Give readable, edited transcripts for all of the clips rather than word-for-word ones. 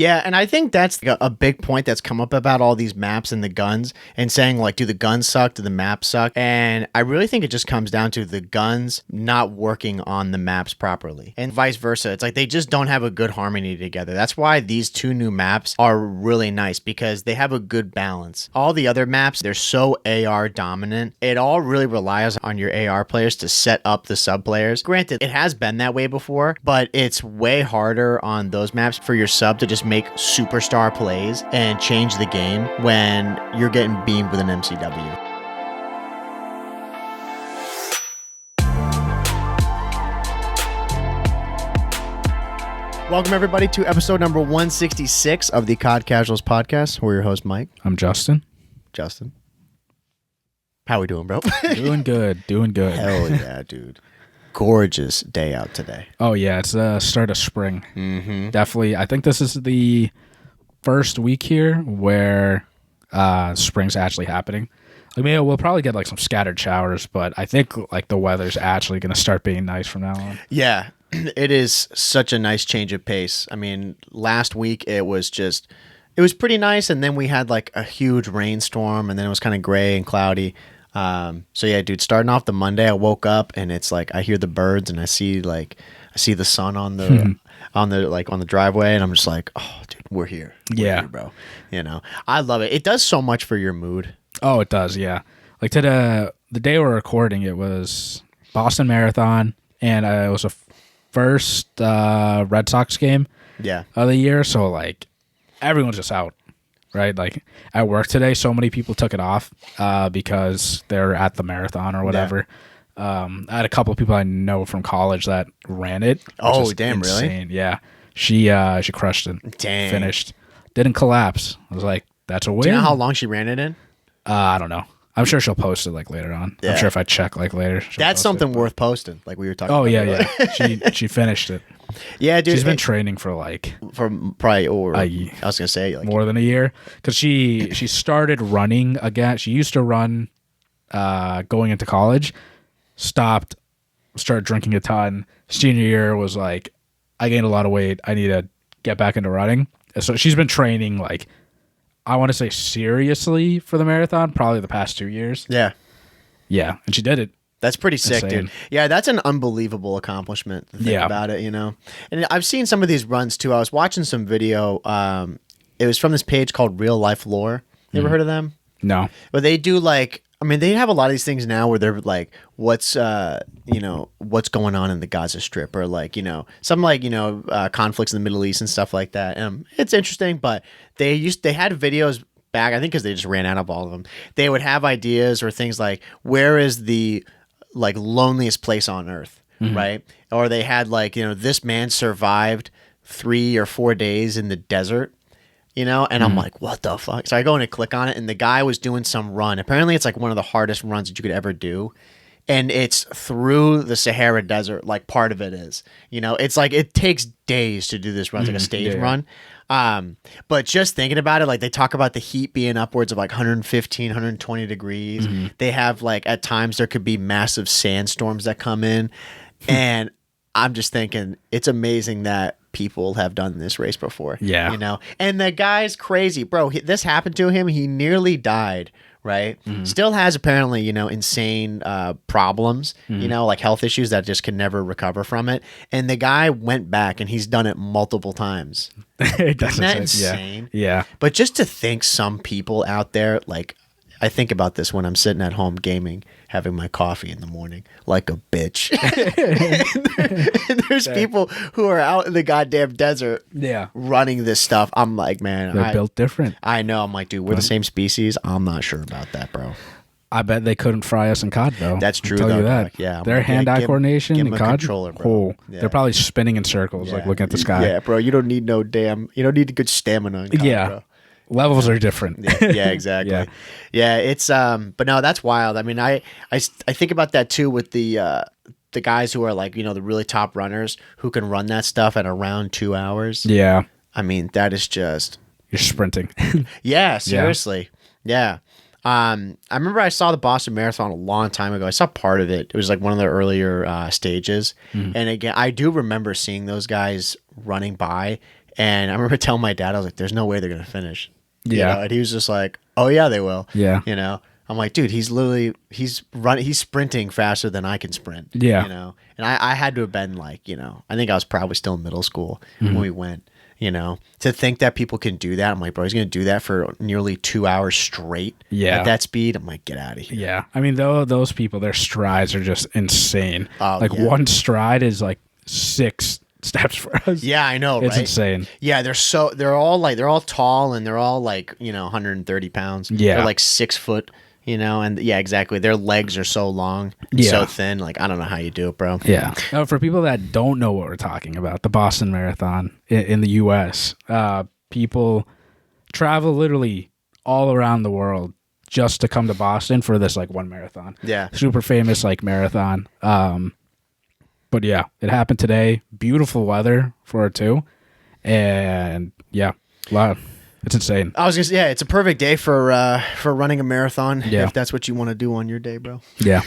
Yeah, and I think that's a big point that's come up about all these maps and the guns and saying, like, do the guns suck? Do the maps suck? And I really think it just comes down to the guns not working on the maps properly and vice versa. It's like they just don't have a good harmony together. That's why these two new maps are really nice because they have a good balance. All the other maps, they're so AR dominant. It all really relies on your AR players to set up the sub players. Granted, it has been that way before, but it's way harder on those maps for your sub to just make superstar plays and change the game when you're getting beamed with an MCW. Welcome everybody to episode number 166 of the COD Casuals podcast. We're your host, Mike. I'm Justin. Justin. How we doing, bro? Doing good. Doing good. Hell yeah, dude. Gorgeous day out today. Oh, yeah. It's the start of spring. Mm-hmm. Definitely. I think this is the first week here where spring's actually happening. I mean, we'll probably get like some scattered showers, but I think like the weather's actually going to start being nice from now on. Yeah, it is such a nice change of pace. I mean, last week it was pretty nice, and then we had like a huge rainstorm, and then it was kind of gray and cloudy. So yeah, dude, starting off the Monday, I woke up and it's like I hear the birds and I see the sun on the on the driveway, and I'm just like, oh, dude, we're here. We're here, bro. You know, I love it. It does so much for your mood. Oh, it does. Yeah. Like the day we're recording, it was Boston Marathon, and it was a first Red Sox game of the year. So like everyone's just out. Right, like at work today, so many people took it off because they're at the marathon or whatever. Yeah. I had a couple of people I know from college that ran it. Oh, damn! Insane. Really? Yeah, she crushed it. Damn, finished. Didn't collapse. I was like, that's a win. Do you know how long she ran it in? I don't know. I'm sure she'll post it like later on. Yeah. I'm sure if I check like later, that's something worth posting. Like we were talking. Oh about yeah. She finished it. Yeah, dude. She's been training for probably I was gonna say like more than a year because she started running again. She used to run going into college, stopped, started drinking a ton. Senior year was like, I gained a lot of weight. I need to get back into running. So she's been training like, I want to say seriously for the marathon probably the past 2 years. Yeah, and she did it. That's pretty sick, insane. Dude. Yeah, that's an unbelievable accomplishment to think about it, you know? And I've seen some of these runs, too. I was watching some video. It was from this page called Real Life Lore. You ever heard of them? No. But they do, like... I mean, they have a lot of these things now where they're like, what's going on in the Gaza Strip? Or, like, you know, some, like, you know, conflicts in the Middle East and stuff like that. It's interesting, but they had videos back, I think because they just ran out of all of them. They would have ideas or things like, where is the... like loneliest place on earth, right? Or they had like, you know, this man survived 3 or 4 days in the desert, you know? And I'm like, what the fuck? So I go in and click on it, and the guy was doing some run. Apparently it's like one of the hardest runs that you could ever do. And it's through the Sahara Desert, like part of it is. You know, it's like it takes days to do this run. It's like a stage run. But just thinking about it, like they talk about the heat being upwards of like 115, 120 degrees. They have like at times there could be massive sandstorms that come in. And I'm just thinking it's amazing that people have done this race before. Yeah. You know, and the guy's crazy, bro. This happened to him. He nearly died. Right. Still has apparently, you know, insane problems, you know, like health issues that just can never recover from it. And the guy went back and he's done it multiple times. Isn't that insane? Yeah. But just to think some people out there, like I think about this when I'm sitting at home gaming, having my coffee in the morning like a bitch. and there's people who are out in the goddamn desert running this stuff. I'm like, man. They're built different. I know. I'm like, dude, we're the same species. I'm not sure about that, bro. I bet they couldn't fry us in COD, though. That's true, I'll tell though. You that. Like, yeah, their hand-eye coordination in COD, controller, bro. They're probably spinning in circles, like looking at the sky. Yeah, bro. You don't need you don't need good stamina in COD, bro. Levels are different. Yeah, exactly. Yeah, it's but no, that's wild. I mean, I think about that too with the guys who are like, you know, the really top runners who can run that stuff at around 2 hours. Yeah. I mean, that is just you're sprinting. Yeah, seriously. Yeah. I remember I saw the Boston Marathon a long time ago. I saw part of it. It was like one of the earlier stages. And again, I do remember seeing those guys running by. And I remember telling my dad, I was like, "There's no way they're gonna finish." Yeah. You know? And he was just like, "Oh yeah, they will." Yeah. You know, I'm like, dude, he's sprinting faster than I can sprint. Yeah. You know, and I had to have been like, you know, I think I was probably still in middle school when we went. You know, to think that people can do that, I'm like, bro, he's gonna do that for nearly 2 hours straight. Yeah. At that speed, I'm like, get out of here. Yeah. I mean, those people, their strides are just insane. Like one stride is like 6 steps for us. Yeah, I know, it's right? insane. Yeah, they're all tall and they're all like, you know, 130 pounds. Yeah. They're like 6 foot, you know, and yeah, exactly. Their legs are so long and so thin. Like, I don't know how you do it, bro. Yeah. Now, for people that don't know what we're talking about, the Boston Marathon in the U.S., people travel literally all around the world just to come to Boston for this like one marathon. Yeah. Super famous like marathon. But yeah, it happened today. Beautiful weather for it too. And yeah, it's insane. I was gonna say, yeah, it's a perfect day for running a marathon. Yeah. If that's what you want to do on your day, bro. Yeah.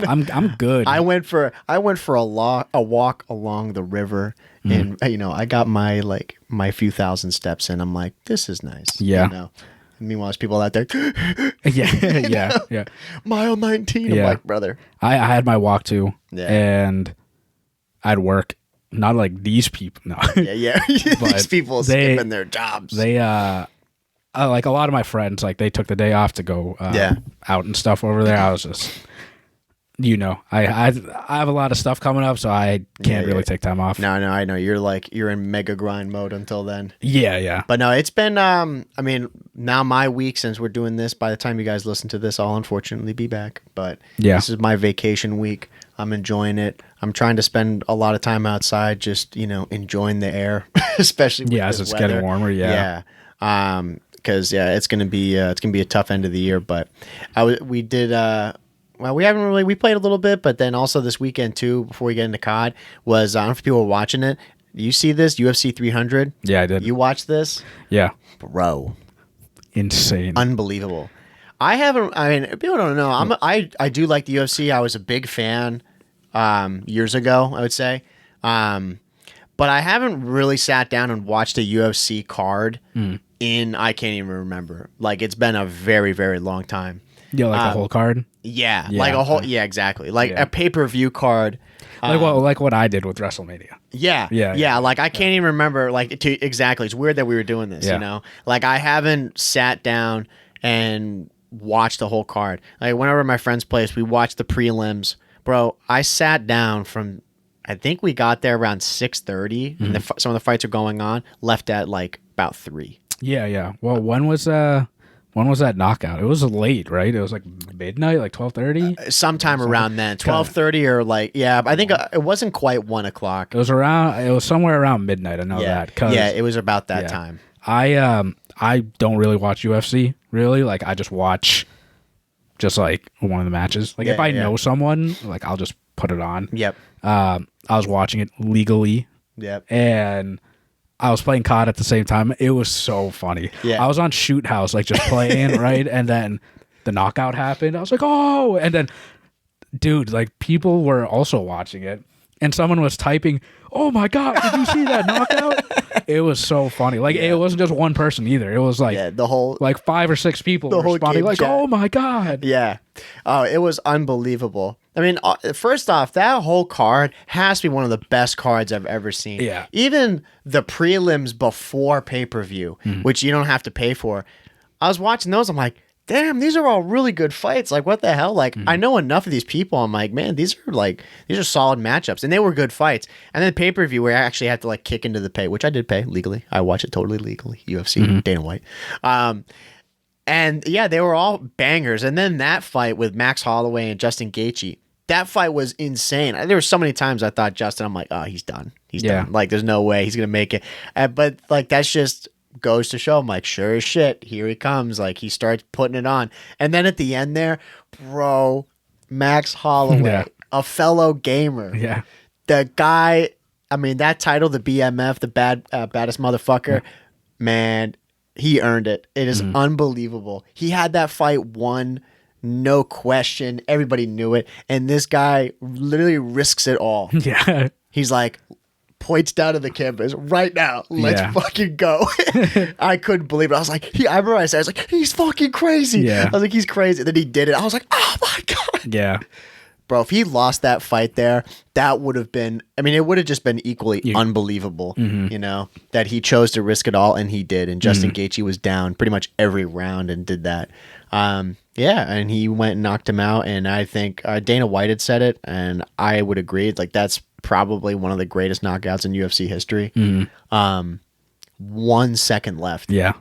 I'm good. I went for a walk along the river, and you know, I got my few thousand steps in. I'm like, this is nice. Yeah. You know? Meanwhile, there's people out there. Yeah. Mile 19. I'm like, brother. I had my walk too. Yeah. And I'd work. Not like these people. No. Yeah. These people skipping their jobs. They like a lot of my friends, like they took the day off to go out and stuff over there. I was just, you know, I have a lot of stuff coming up, so I can't really take time off. No, I know you're in mega grind mode until then. Yeah. But no, it's been I mean, now my week since we're doing this. By the time you guys listen to this, I'll unfortunately be back. But this is my vacation week. I'm enjoying it. I'm trying to spend a lot of time outside, just, you know, enjoying the air, especially with as this it's weather. getting warmer. Yeah. Because it's gonna be a tough end of the year. But we did. Well, we haven't really. We played a little bit, but then also this weekend too. Before we get into COD, was I don't know if people were watching it. You see this UFC 300? Yeah, I did. You watched this? Yeah, bro, insane, unbelievable. I haven't. I mean, people don't know. I do like the UFC. I was a big fan years ago, I would say. But I haven't really sat down and watched a UFC card in, I can't even remember. Like, it's been a very, very long time. Yeah, like a whole card? Yeah, like a whole, exactly. Like a pay-per-view card. Like what I did with WrestleMania. Yeah. Like, I can't even remember, like, exactly. It's weird that we were doing this, you know? Like, I haven't sat down and watched the whole card. Like, whenever my friend's place, we watched the prelims. Bro, I sat down from, I think we got there around 6:30, and some of the fights are going on. Left at like about 3. Yeah. Well, when was that knockout? It was late, right? It was like midnight, like 12:30. Sometime around then, 12:30 or like I think it wasn't quite 1 o'clock. It was somewhere around midnight. I know that. Yeah, it was about that time. I don't really watch UFC. Really, like I just watch. Just like one of the matches. Like if I know someone, like I'll just put it on. Yep. I was watching it legally. Yep. And I was playing COD at the same time. It was so funny. Yeah. I was on Shoot House, like just playing, right? And then the knockout happened. I was like, oh! And then, dude, like people were also watching it. And someone was typing, oh my God, did you see that knockout? It was so funny. Like, it wasn't just one person either. It was like the whole, like 5 or 6 people were responding like, oh my God. Yeah. Oh, it was unbelievable. I mean, first off, that whole card has to be one of the best cards I've ever seen. Yeah. Even the prelims before pay-per-view, which you don't have to pay for. I was watching those. I'm like, damn, these are all really good fights. Like, what the hell? Like, I know enough of these people. I'm like, man, these are solid matchups. And they were good fights. And then pay-per-view where I actually had to like kick into the pay, which I did pay legally. I watch it totally legally. UFC, Dana White. And yeah, they were all bangers. And then that fight with Max Holloway and Justin Gaethje, that fight was insane. There were so many times I thought Justin, I'm like, oh, he's done. He's done. Like, there's no way he's going to make it. But like, that's just goes to show. I'm like, sure as shit, here he comes. Like, he starts putting it on. And then at the end there, bro, Max Holloway, a fellow gamer. Yeah. The guy, I mean, that title, the BMF, the baddest motherfucker, man, he earned it. It is unbelievable. He had that fight won, no question. Everybody knew it. And this guy literally risks it all. Yeah. He's like, points down to the campus right now. Let's fucking go. I couldn't believe it. I was like, I remember I was like, he's fucking crazy. Yeah. I was like, he's crazy. And then he did it. I was like, oh my God. Yeah. Bro, if he lost that fight there, that would have been, I mean, it would have just been equally unbelievable, you know, that he chose to risk it all, and he did. And Justin Gaethje was down pretty much every round and did that. Yeah, and he went and knocked him out. And I think Dana White had said it, and I would agree. Like, that's probably one of the greatest knockouts in UFC history. 1 second left in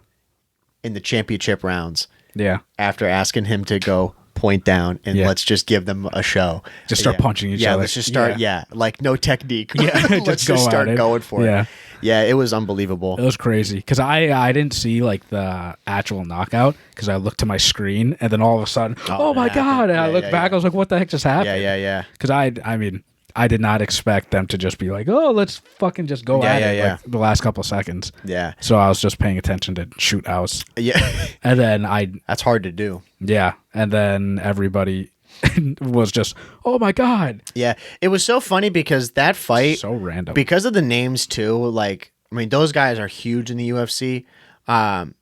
the championship rounds. Yeah. After asking him to go point down and let's just give them a show. Just start punching each other. Yeah, let's just start. Yeah, like no technique. Yeah, let's just start going for it. Yeah, it was unbelievable. It was crazy because I didn't see like the actual knockout because I looked to my screen and then all of a sudden, oh my God! And I looked back. I was like, what the heck just happened? Yeah. Because I mean, I did not expect them to just be like, oh, let's fucking just go at it like the last couple of seconds. Yeah. So I was just paying attention to shoot outs. Yeah. And then that's hard to do. Yeah. And then everybody was just, oh my God. Yeah. It was so funny because that fight, so random. Because of the names too, like, I mean, those guys are huge in the UFC.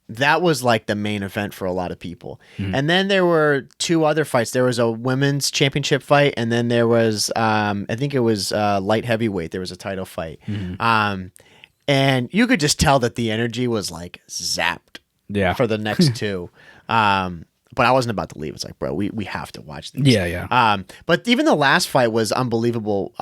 That was like the main event for a lot of people. And then there were 2 other fights. There was a women's championship fight, and then there was, I think it was light heavyweight. There was a title fight. And you could just tell that the energy was like zapped for the next 2. But I wasn't about to leave. It's like, bro, we have to watch these. Yeah. But even the last fight was unbelievable.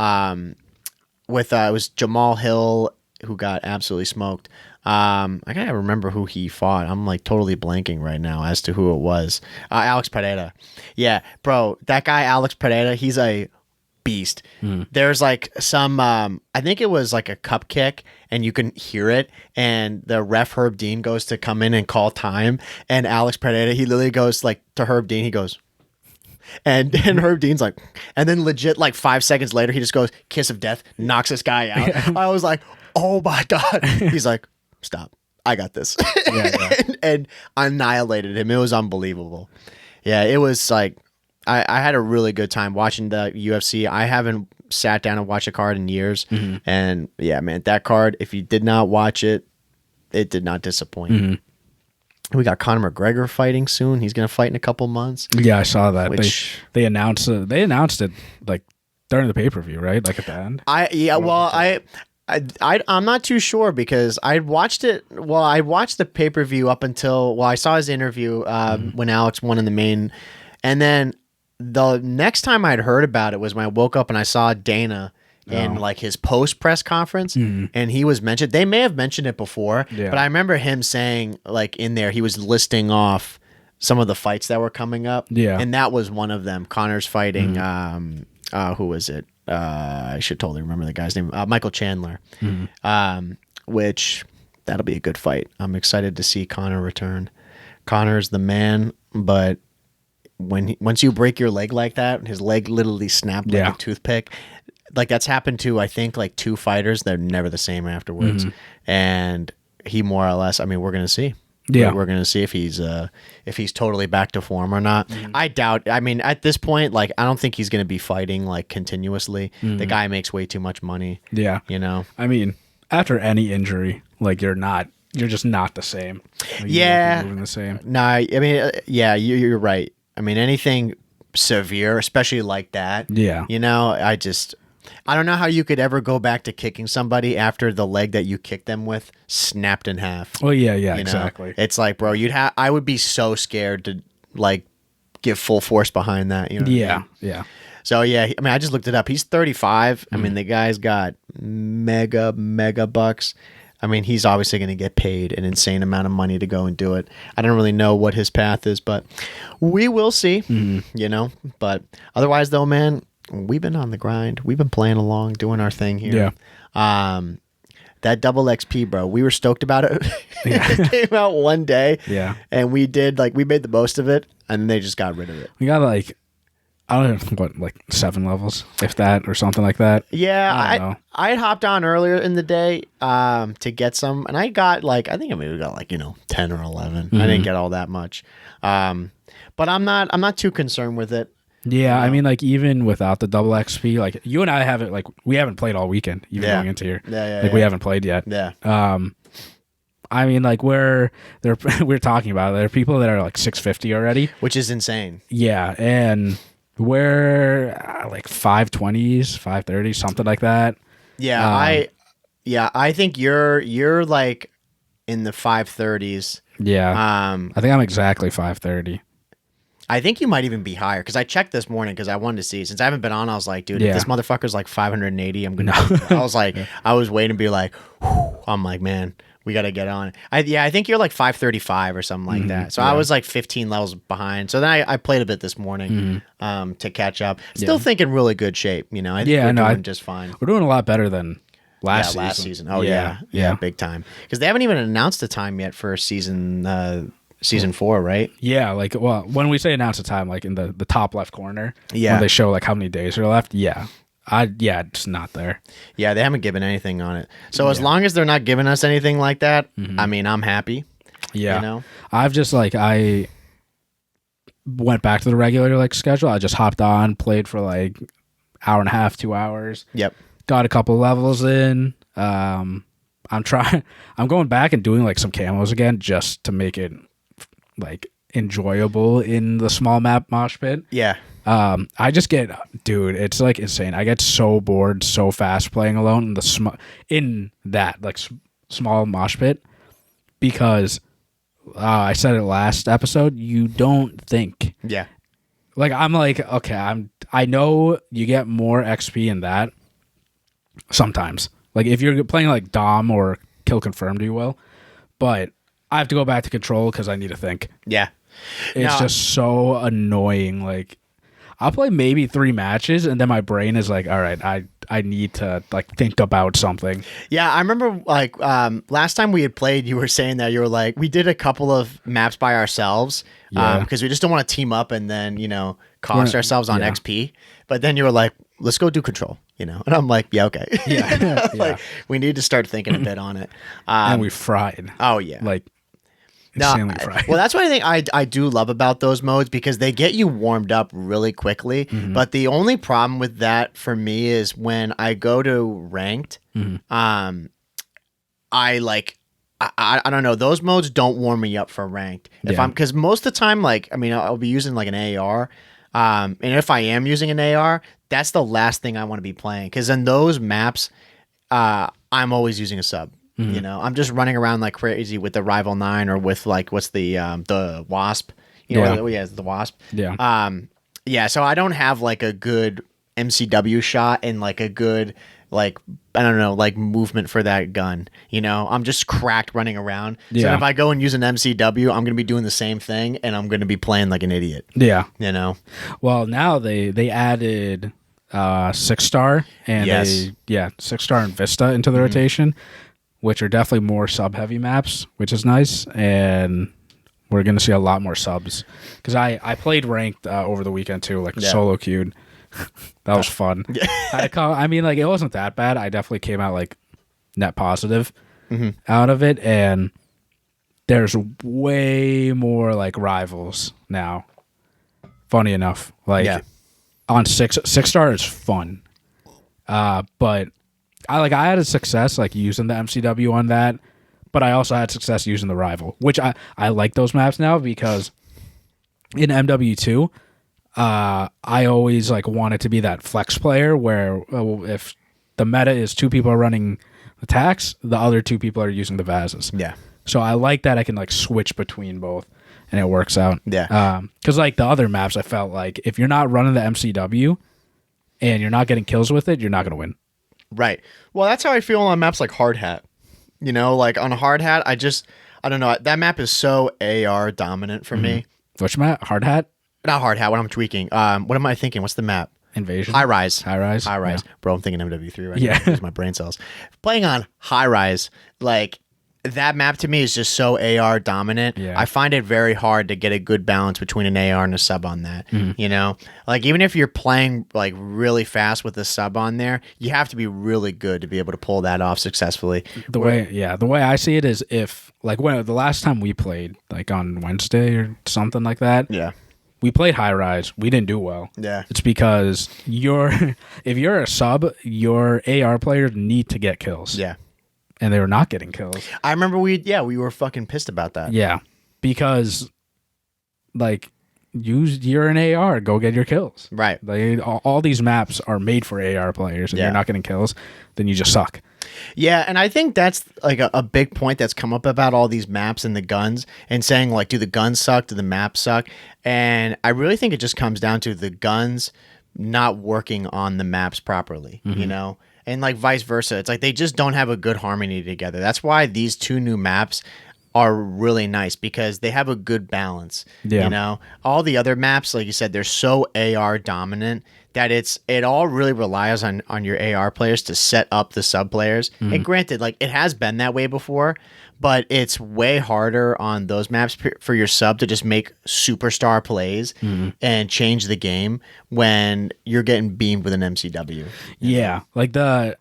With it was Jamal Hill, who got absolutely smoked. I gotta remember who he fought. I'm like totally blanking right now as to who it was. Alex Pereira. Yeah, bro, that guy Alex Pereira, he's a beast. There's like some, I think it was like a cup kick, and you can hear it. And the ref Herb Dean goes to come in and call time, and Alex Pereira, he literally goes like to Herb Dean. He goes. And Herb Dean's like, and then legit like 5 seconds later, he just goes kiss of death, knocks this guy out. I was like, oh my God. He's like, stop. I got this. and annihilated him. It was unbelievable. Yeah, it was like, I had a really good time watching the UFC. I haven't sat down and watched a card in years. And yeah, man, that card, if you did not watch it, it did not disappoint. We got Conor McGregor fighting soon. He's going to fight in a couple months. Yeah, I saw that. They announced it like during the pay-per-view, right? Like at the end. I'm not too sure because I watched it. Well, I watched the pay-per-view up until I saw his interview when Alex won in the main, and then the next time I'd heard about it was when I woke up and I saw Dana in like his post press conference, and he was mentioned. They may have mentioned it before, but I remember him saying like in there he was listing off some of the fights that were coming up. Yeah, and that was one of them. Connor's fighting. Who was it? I should totally remember the guy's name. Michael Chandler. Which that'll be a good fight. I'm excited to see Connor return. Connor's the man, but once you break your leg like that, his leg literally snapped like a toothpick. Like that's happened to I think like 2 fighters. They're never the same afterwards. And he more or less. I mean, we're gonna see. Yeah, we're gonna see if he's totally back to form or not. I doubt. I mean, at this point, like I don't think he's gonna be fighting like continuously. The guy makes way too much money. Yeah, you know. I mean, after any injury, like you're just not the same. Like, yeah, moving the same. No, I mean, yeah, you're right. I mean, anything severe, especially like that. Yeah, you know, I don't know how you could ever go back to kicking somebody after the leg that you kicked them with snapped in half. Well, yeah, exactly. It's like, bro, I would be so scared to like give full force behind that. You know? Yeah. So yeah, I mean, I just looked it up. He's 35. I mean, the guy's got mega bucks. I mean, he's obviously going to get paid an insane amount of money to go and do it. I don't really know what his path is, but we will see. You know, but otherwise, though, man. We've been on the grind. We've been playing along, doing our thing here. Yeah. That double XP, bro. We were stoked about it. It came out one day. Yeah. And we made the most of it, and they just got rid of it. We got like, I don't know, what, 7 levels, if that, or something like that. Yeah. I hopped on earlier in the day to get some, and I got I think I maybe got 10 or 11. I didn't get all that much. But I'm not too concerned with it. Yeah, I mean, like even without the double XP, like you and I haven't we haven't played all weekend, even going into here. We haven't played yet. Yeah. I mean, like we're talking about it. There are people that are like 650 already, which is insane. Yeah, and we're like 520s, 530, something like that. Yeah, I think you're like in the 530s. Yeah. I think I'm exactly 530. I think you might even be higher because I checked this morning because I wanted to see. Since I haven't been on, I was like, dude, if this motherfucker's like 580, I'm gonna. I was like, I was waiting to be like, whew. I'm like, man, we got to get on. I think you're like 535 or something like that. So I was like 15 levels behind. So then I played a bit this morning to catch up. Still thinking really good shape. You know, I think we're doing just fine. We're doing a lot better than last season. Oh yeah, big time. Because they haven't even announced the time yet for season 4, right? Yeah, like when we say announce the time, like in the top left corner, when they show like how many days are left. It's not there. Yeah, they haven't given anything on it. So as long as they're not giving us anything like that, I mean, I'm happy. Yeah, you know, I've just I went back to the regular schedule. I just hopped on, played for like hour and a half, 2 hours. Yep. Got a couple levels in. I'm going back and doing like some camos again just to make it like enjoyable in the small map mosh pit. Yeah. I just dude, it's like insane. I get so bored so fast playing alone in that small mosh pit because I said it last episode. You don't think. Yeah. Like I'm like, okay, I know you get more XP in that sometimes. Like if you're playing like Dom or Kill Confirmed, you will. But I have to go back to control because I need to think. Yeah. It's just so annoying. Like I'll play maybe 3 matches and then my brain is like, all right, I need to think about something. Yeah, I remember last time we had played, you were saying that you were like, we did a couple of maps by ourselves because we just don't want to team up and then, cost ourselves on XP. But then you were like, let's go do control, and I'm like, yeah, okay. Yeah. We need to start thinking a bit on it. And we fried. Oh, yeah. Insanely fried. Well, that's what I think I do love about those modes because they get you warmed up really quickly. But the only problem with that for me is when I go to ranked, I don't know, those modes don't warm me up for ranked. Because most of the time, I'll be using like an AR. And if I am using an AR, that's the last thing I want to be playing. Because in those maps, I'm always using a sub. I'm just running around like crazy with the Rival 9 or with what's the Wasp. It's the Wasp. Yeah. So I don't have like a good MCW shot and like a good I don't know, movement for that gun. I'm just cracked running around. So if I go and use an MCW, I'm gonna be doing the same thing and I'm gonna be playing like an idiot. Yeah. Well, now they added 6-star and 6-star and Vista into the rotation, which are definitely more sub-heavy maps, which is nice, and we're going to see a lot more subs. Because I played ranked over the weekend, too, solo queued. That was fun. It wasn't that bad. I definitely came out, net positive out of it, and there's way more, rivals now. Funny enough. On 6-star is fun. But... I had a success using the MCW on that, but I also had success using the Rival, which I like those maps now because in MW2, I always wanted to be that flex player where if the meta is 2 people are running attacks, the other 2 people are using the Vazes. Yeah. So I like that I can switch between both and it works out. Yeah. Because the other maps, I felt like if you're not running the MCW and you're not getting kills with it, you're not going to win. Right. Well, that's how I feel on maps like Hard Hat. On Hard Hat, I don't know. That map is so AR dominant for me. Which map? Hard Hat? Not Hard Hat. What I'm tweaking. What am I thinking? What's the map? Invasion. High Rise. Yeah. Bro, I'm thinking MW3 right now. Use my brain cells. Playing on High Rise, that map to me is just so AR dominant. Yeah. I find it very hard to get a good balance between an AR and a sub on that. Even if you're playing really fast with a sub on there, you have to be really good to be able to pull that off successfully. The way I see it is if when the last time we played on Wednesday or something like that, we played high rise. We didn't do well. Yeah. It's because if you're a sub, your AR players need to get kills. Yeah. And they were not getting kills. I remember we were fucking pissed about that. Yeah. Because like you're an AR, go get your kills. Right. All these maps are made for AR players, and you're not getting kills, then you just suck. Yeah, and I think that's like a big point that's come up about all these maps and the guns, and saying like, do the guns suck? Do the maps suck? And I really think it just comes down to the guns not working on the maps properly, you know? And like vice versa. It's like they just don't have a good harmony together. That's why these 2 new maps are really nice, because they have a good balance. You know, all the other maps, like you said, they're so AR dominant that it all really relies on your AR players to set up the sub players. And granted, like it has been that way before, but it's way harder on those maps for your sub to just make superstar plays and change the game when you're getting beamed with an MCW. Yeah, like a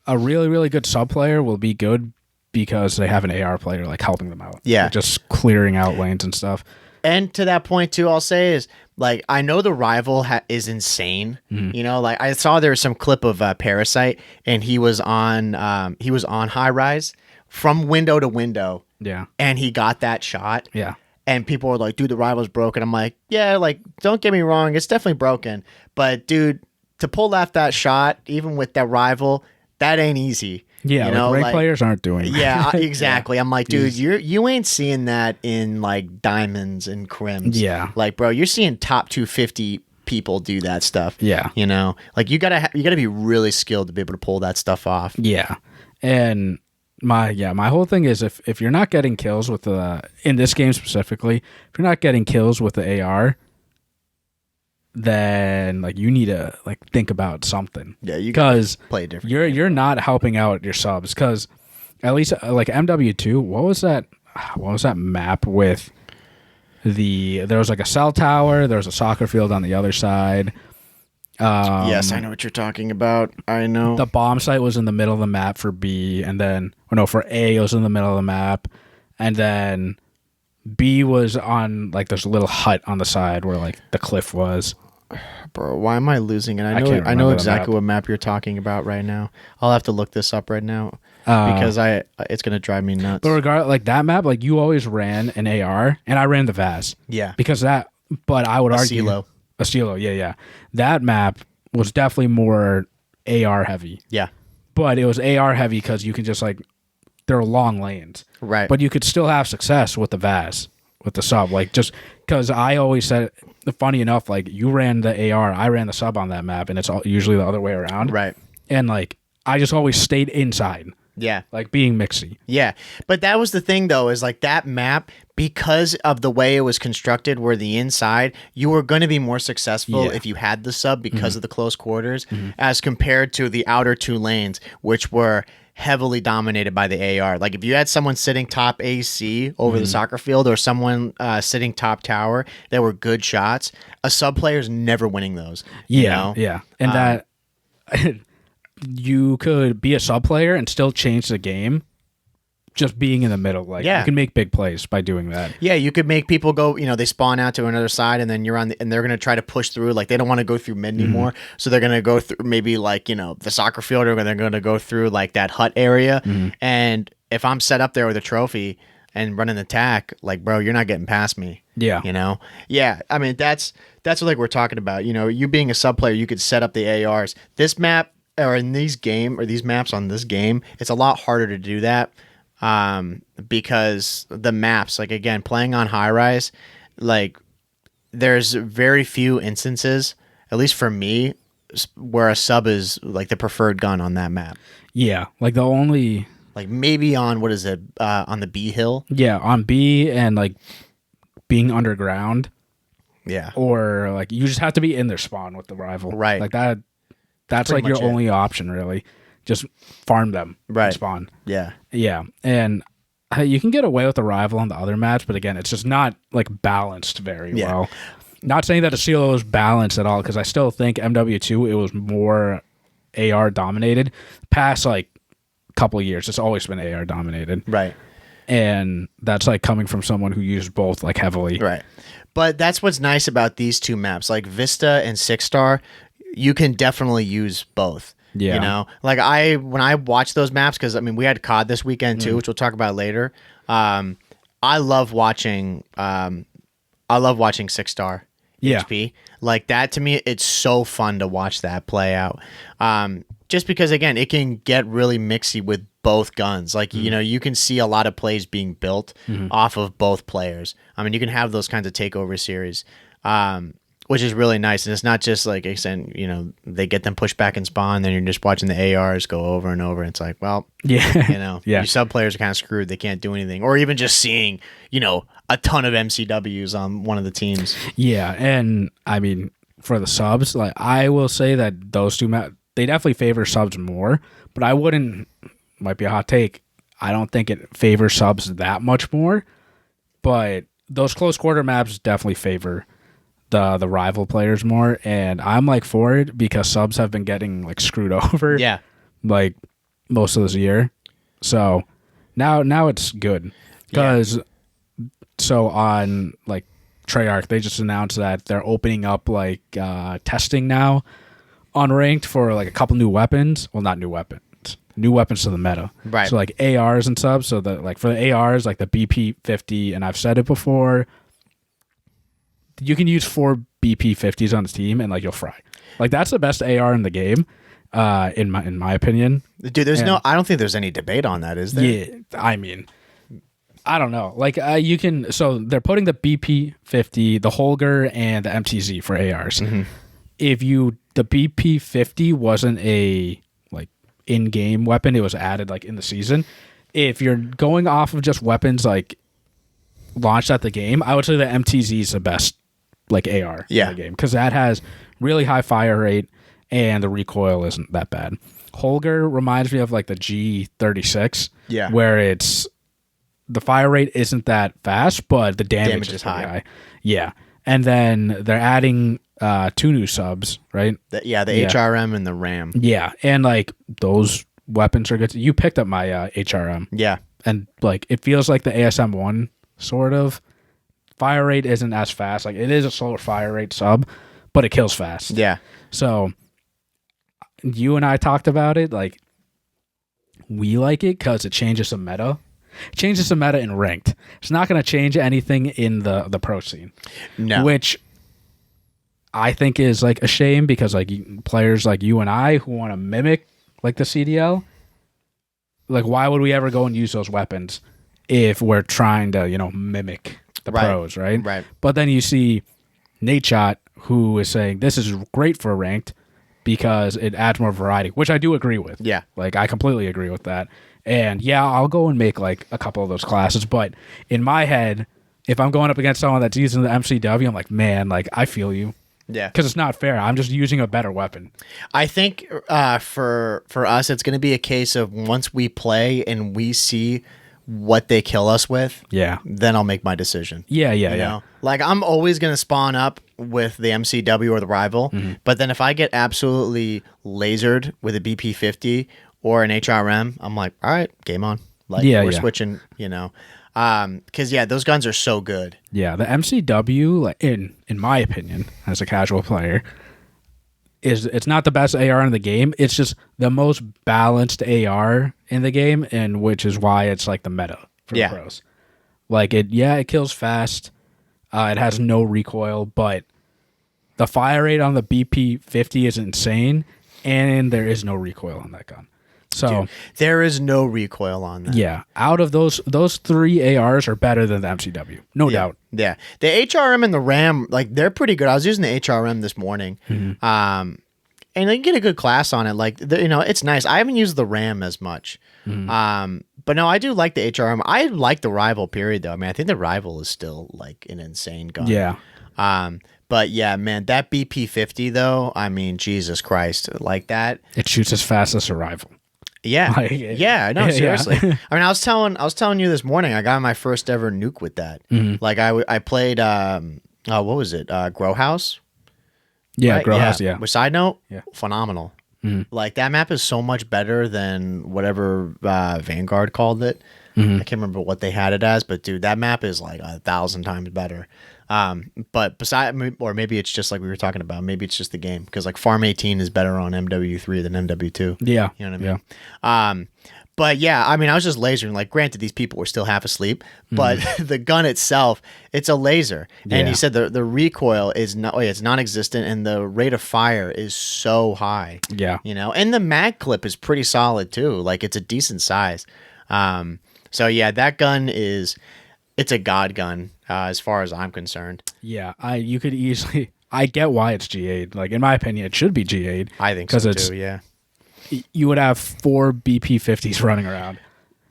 really, really good sub player will be good because they have an AR player like helping them out. Yeah. Like, just clearing out lanes and stuff. And to that point too, I'll say is like, I know the rival is insane. You know, like I saw there was some clip of Parasite, and he was on high rise from window to window. Yeah. And he got that shot. Yeah. And people were like, dude, the rival's broken. I'm like, yeah, like, don't get me wrong, it's definitely broken. But dude, to pull off that shot, even with that rival, that ain't easy. Yeah, you know, ranked players aren't doing that. Yeah, exactly. I'm like, dude, you ain't seeing that in like diamonds and crims. Yeah. Like, bro, you're seeing top 250 people do that stuff. Yeah. You know, like you gotta be really skilled to be able to pull that stuff off. Yeah. And my whole thing is if you're not getting kills with in this game specifically, if you're not getting kills with the AR, then like you need to like think about something. Yeah, you gotta play different. You're not helping out your subs, because at least like MW2, what was that map with there was like a cell tower, there was a soccer field on the other side. Yes, I know what you're talking about. I know. The bomb site was in the middle of the map for B, and then for A it was in the middle of the map, and then B was on like there's a little hut on the side where like the cliff was. Bro, why am I losing it? I know exactly what map you're talking about right now. I'll have to look this up right now because it's gonna drive me nuts. But regardless, like that map, like you always ran an AR, and I ran the VAS. Yeah, because that. But I would argue a CeeLo. Yeah. That map was definitely more AR heavy. Yeah, but it was AR heavy because you can just like there are long lanes, right? But you could still have success with the VAS, with the sub, like just because I always said. Funny enough, like you ran the AR, I ran the sub on that map, and it's usually the other way around. Right. And like I just always stayed inside. Yeah. Like being mixy. Yeah. But that was the thing though, is like that map, because of the way it was constructed, where the inside, you were going to be more successful if you had the sub because of the close quarters, as compared to the outer 2 lanes, which were heavily dominated by the AR. Like if you had someone sitting top AC over the soccer field, or someone sitting top tower that were good shots, a sub player's never winning those. Yeah, you know? Yeah. And that you could be a sub player and still change the game just being in the middle. Like you can make big plays by doing that. Yeah, you could make people go, they spawn out to another side, and then you're on and they're going to try to push through. Like they don't want to go through mid anymore. So they're going to go through maybe like, the soccer field, or they're going to go through like that hut area. And if I'm set up there with a trophy and running attack, like, bro, you're not getting past me. Yeah. Yeah. I mean, that's what like we're talking about. You being a sub player, you could set up the ARs. This map, or in these maps on this game, it's a lot harder to do that. Because the maps, like again, playing on high rise, like there's very few instances, at least for me, where a sub is like the preferred gun on that map. Yeah, like the only like maybe on what is it on the B hill? Yeah, on B, and like being underground. Yeah, or like you just have to be in their spawn with the rival, right? Like that. That's like your only option, really. Just farm them, right? Spawn. Yeah, and you can get away with the rival on the other match, but again, it's just not like balanced very well. Not saying that the CeeLo is balanced at all, because I still think MW2 it was more AR dominated. Past like couple of years, it's always been AR dominated. Right. And that's like coming from someone who used both like heavily. Right. But that's what's nice about these two maps, like Vista and Six Star. You can definitely use both. Yeah. You know, like when I watch those maps, because I mean, we had COD this weekend too, which we'll talk about later. I love watching. I love watching Six Star HP. Like that to me, it's so fun to watch that play out. Just because again, it can get really mixy with both guns. Like you know, you can see a lot of plays being built off of both players. I mean, you can have those kinds of takeover series. Which is really nice, and it's not just like I said, you know, they get them pushed back in spawn, then you're just watching the ARs go over and over. And it's like, well, you know, your sub players are kind of screwed; they can't do anything, or even just seeing, you know, a ton of MCWs on one of the teams. Yeah, and I mean, for the subs, like I will say that those two they definitely favor subs more, but I wouldn't. Might be a hot take. I don't think it favors subs that much more, but those close quarter maps definitely favor the rival players more, and I'm like for it because subs have been getting like screwed over like most of this year. So now it's good because so on like Treyarch they just announced that they're opening up like testing now on ranked for like a couple new weapons. Well, not new weapons to the meta, right? So like ARs and subs. So the like for the ARs like the BP50, and I've said it before, you can use 4 BP50s on the team and like you'll fry. Like that's the best AR in the game, in my opinion. Dude, I don't think there's any debate on that, is there? Yeah, I mean, I don't know. Like you can. So they're putting the BP50, the Holger, and the MTZ for ARs. If the BP50 wasn't a like in-game weapon, it was added like in the season. If you're going off of just weapons like launched at the game, I would say the MTZ is the best like AR in the game because that has really high fire rate and the recoil isn't that bad. Holger reminds me of like the G36, where it's the fire rate isn't that fast, but the damage is high. Yeah, and then they're adding 2 new subs, right? The HRM and the RAM. Yeah, and like those weapons are good. You picked up my HRM. Yeah, and like it feels like the ASM1 sort of. Fire rate isn't as fast. Like it is a slower fire rate sub, but it kills fast. Yeah. So you and I talked about it. Like we like it because it changes the meta. It changes the meta in ranked. It's not going to change anything in the pro scene. No. Which I think is like a shame because like players like you and I who want to mimic like the CDL, like why would we ever go and use those weapons if we're trying to, you know, mimic the pros, right? Right. But then you see Nate Shot, who is saying this is great for ranked because it adds more variety, which I do agree with. Yeah. Like I completely agree with that. And yeah, I'll go and make like a couple of those classes. But in my head, if I'm going up against someone that's using the MCW, I'm like, man, like I feel you. Yeah. Because it's not fair. I'm just using a better weapon. I think for us, it's going to be a case of once we play and we see what they kill us with, then I'll make my decision. Yeah. You know? Like I'm always going to spawn up with the MCW or the rival, but then if I get absolutely lasered with a BP50 or an HRM, I'm like, all right, game on. Like we're switching, you know. Because those guns are so good. Yeah, the MCW, like in my opinion, as a casual player, it's not the best AR in the game. It's just the most balanced AR in the game, and which is why it's like the meta for the pros. Like it kills fast. It has no recoil, but the fire rate on the BP50 is insane, and there is no recoil on that gun. So dude, there is no recoil on that. Yeah, out of those 3 ARs are better than the MCW, no doubt. Yeah, the HRM and the RAM, like they're pretty good. I was using the HRM this morning, and they get a good class on it. Like you know, it's nice. I haven't used the RAM as much, but no, I do like the HRM. I like the rival. Period, though. I mean, I think the rival is still like an insane gun. Yeah. But yeah, man, that BP50 though. I mean, Jesus Christ, like that. It shoots as fast as a rival. Yeah, no, seriously. I mean, I was telling you this morning, I got my first ever nuke with that. Like I played, what was it? Grow House. Yeah, right? Grow House. Yeah. With side note, phenomenal. Like that map is so much better than whatever Vanguard called it. I can't remember what they had it as, but dude, that map is like 1,000 times better. But or maybe it's just like we were talking about. Maybe it's just the game because like Farm 18 is better on MW3 than MW2. Yeah, you know what I mean. But yeah, I mean, I was just lasering. Like, granted, these people were still half asleep, but the gun itself, it's a laser. And you said the recoil is not, it's non-existent, and the rate of fire is so high. Yeah, you know, and the mag clip is pretty solid too. Like, it's a decent size. So yeah, that gun it's a god gun as far as I'm concerned. Yeah, you could easily. I get why it's G8. Like, in my opinion, it should be G8. I think so too. Yeah. You would have 4 BP50s running around.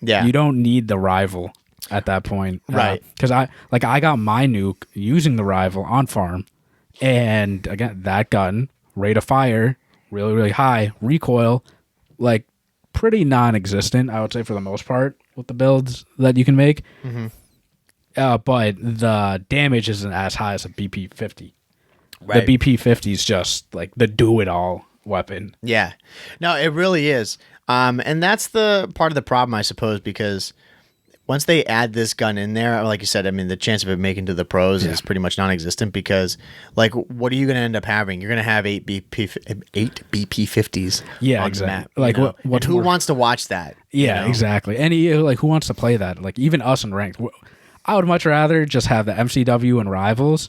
Yeah. You don't need the rival at that point. Right. Because I got my nuke using the rival on farm. And again, that gun, rate of fire, really, really high. Recoil, like pretty non-existent, I would say, for the most part, with the builds that you can make. But the damage isn't as high as a BP50. Right. The BP50 is just like the do-it-all weapon. Yeah. No, it really is. And that's the part of the problem, I suppose, because once they add this gun in there, like you said, I mean, the chance of it making to the pros is pretty much non-existent because, like, what are you going to end up having? You're going to have 8 BP50s on the map. Like, who wants to watch that? Yeah, exactly. And like, who wants to play that? Like, even us in ranked, I would much rather just have the MCW and rivals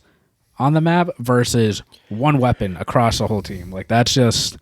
on the map versus one weapon across the whole team. Like, that's just,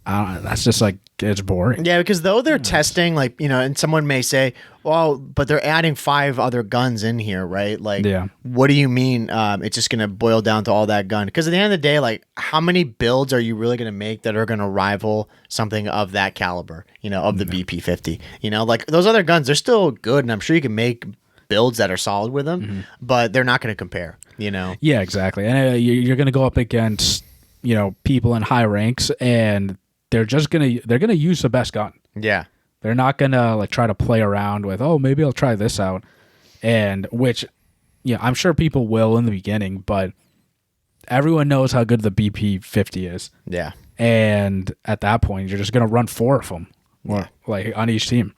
I don't know, that's just like, it's boring. Yeah, because though they're testing, like, you know, and someone may say, well, but they're adding 5 other guns in here, right? Like, what do you mean it's just going to boil down to all that gun? Because at the end of the day, like, how many builds are you really going to make that are going to rival something of that caliber, you know, of the BP50? You know, like, those other guns, they're still good, and I'm sure you can make builds that are solid with them, but they're not going to compare, you know? Yeah, exactly. And you're going to go up against, you know, people in high ranks, and they're going to use the best gun. Yeah. They're not going to like try to play around with, oh, maybe I'll try this out. And which, yeah, I'm sure people will in the beginning, but everyone knows how good the BP50 is. Yeah. And at that point, you're just going to run 4 of them, like on each team.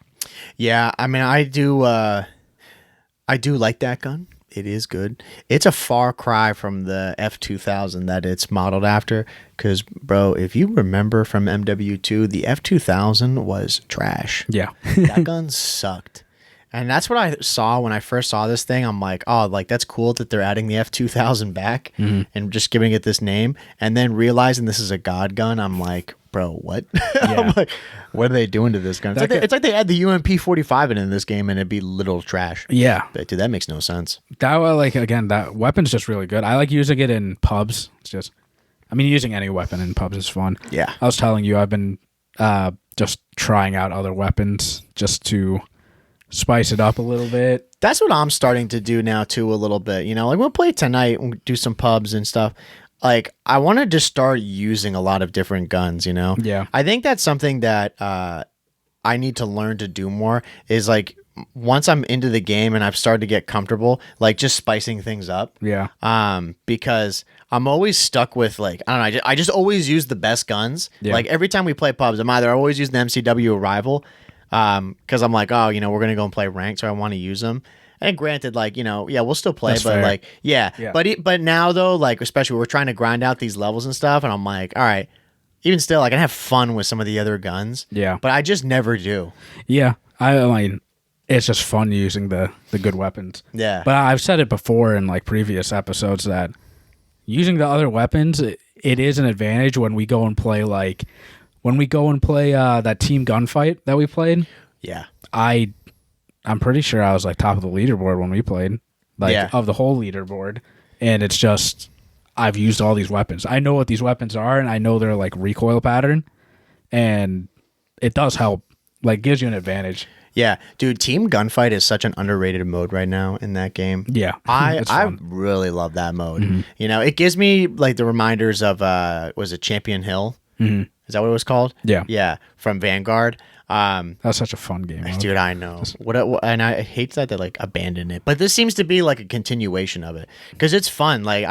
Yeah. I mean, I do like that gun. It is good. It's a far cry from the F2000 that it's modeled after. Because, bro, if you remember from MW2, the F2000 was trash. Yeah. That gun sucked. And that's what I saw when I first saw this thing. I'm like, oh, like, that's cool that they're adding the F2000 back and just giving it this name. And then realizing this is a god gun, I'm like, bro, what? I'm like, what are they doing to this gun? It's like they add the UMP 45 in this game and it'd be little trash. Yeah. But, dude, that makes no sense. That, like, again, that weapon's just really good. I like using it in pubs. It's just, I mean, using any weapon in pubs is fun. Yeah. I was telling you, I've been just trying out other weapons just to spice it up a little bit. That's what I'm starting to do now, too, a little bit. You know, like, we'll play tonight and do some pubs and stuff. Like, I want to just start using a lot of different guns, you know? Yeah. I think that's something that I need to learn to do more is, like, once I'm into the game and I've started to get comfortable, like, just spicing things up. Yeah. Because I'm always stuck with, like, I don't know, I just always use the best guns. Yeah. Like, every time we play pubs, I always use the MCW rival because I'm like, oh, you know, we're going to go and play ranked, so I want to use them. And granted, like, you know, yeah, we'll still play, That's but fair. like, yeah. But now though, like, especially we're trying to grind out these levels and stuff, and I'm like, all right, even still, I can have fun with some of the other guns. Yeah. But I just never do. Yeah. I mean, it's just fun using the good weapons. Yeah. But I've said it before in like previous episodes that using the other weapons, it is an advantage when we go and play that team gunfight that we played. Yeah. I'm pretty sure I was like top of the leaderboard when we played, like of the whole leaderboard. And it's just, I've used all these weapons. I know what these weapons are, and I know their like recoil pattern, and it does help. Like, gives you an advantage. Yeah, dude, team gunfight is such an underrated mode right now in that game. Yeah, I really love that mode. Mm-hmm. You know, it gives me like the reminders of was it Champion Hill? Mm-hmm. Is that what it was called? Yeah. Yeah, from Vanguard. That's such a fun game, dude. I know. And I hate that they like abandoned it, but this seems to be like a continuation of it because it's fun. Like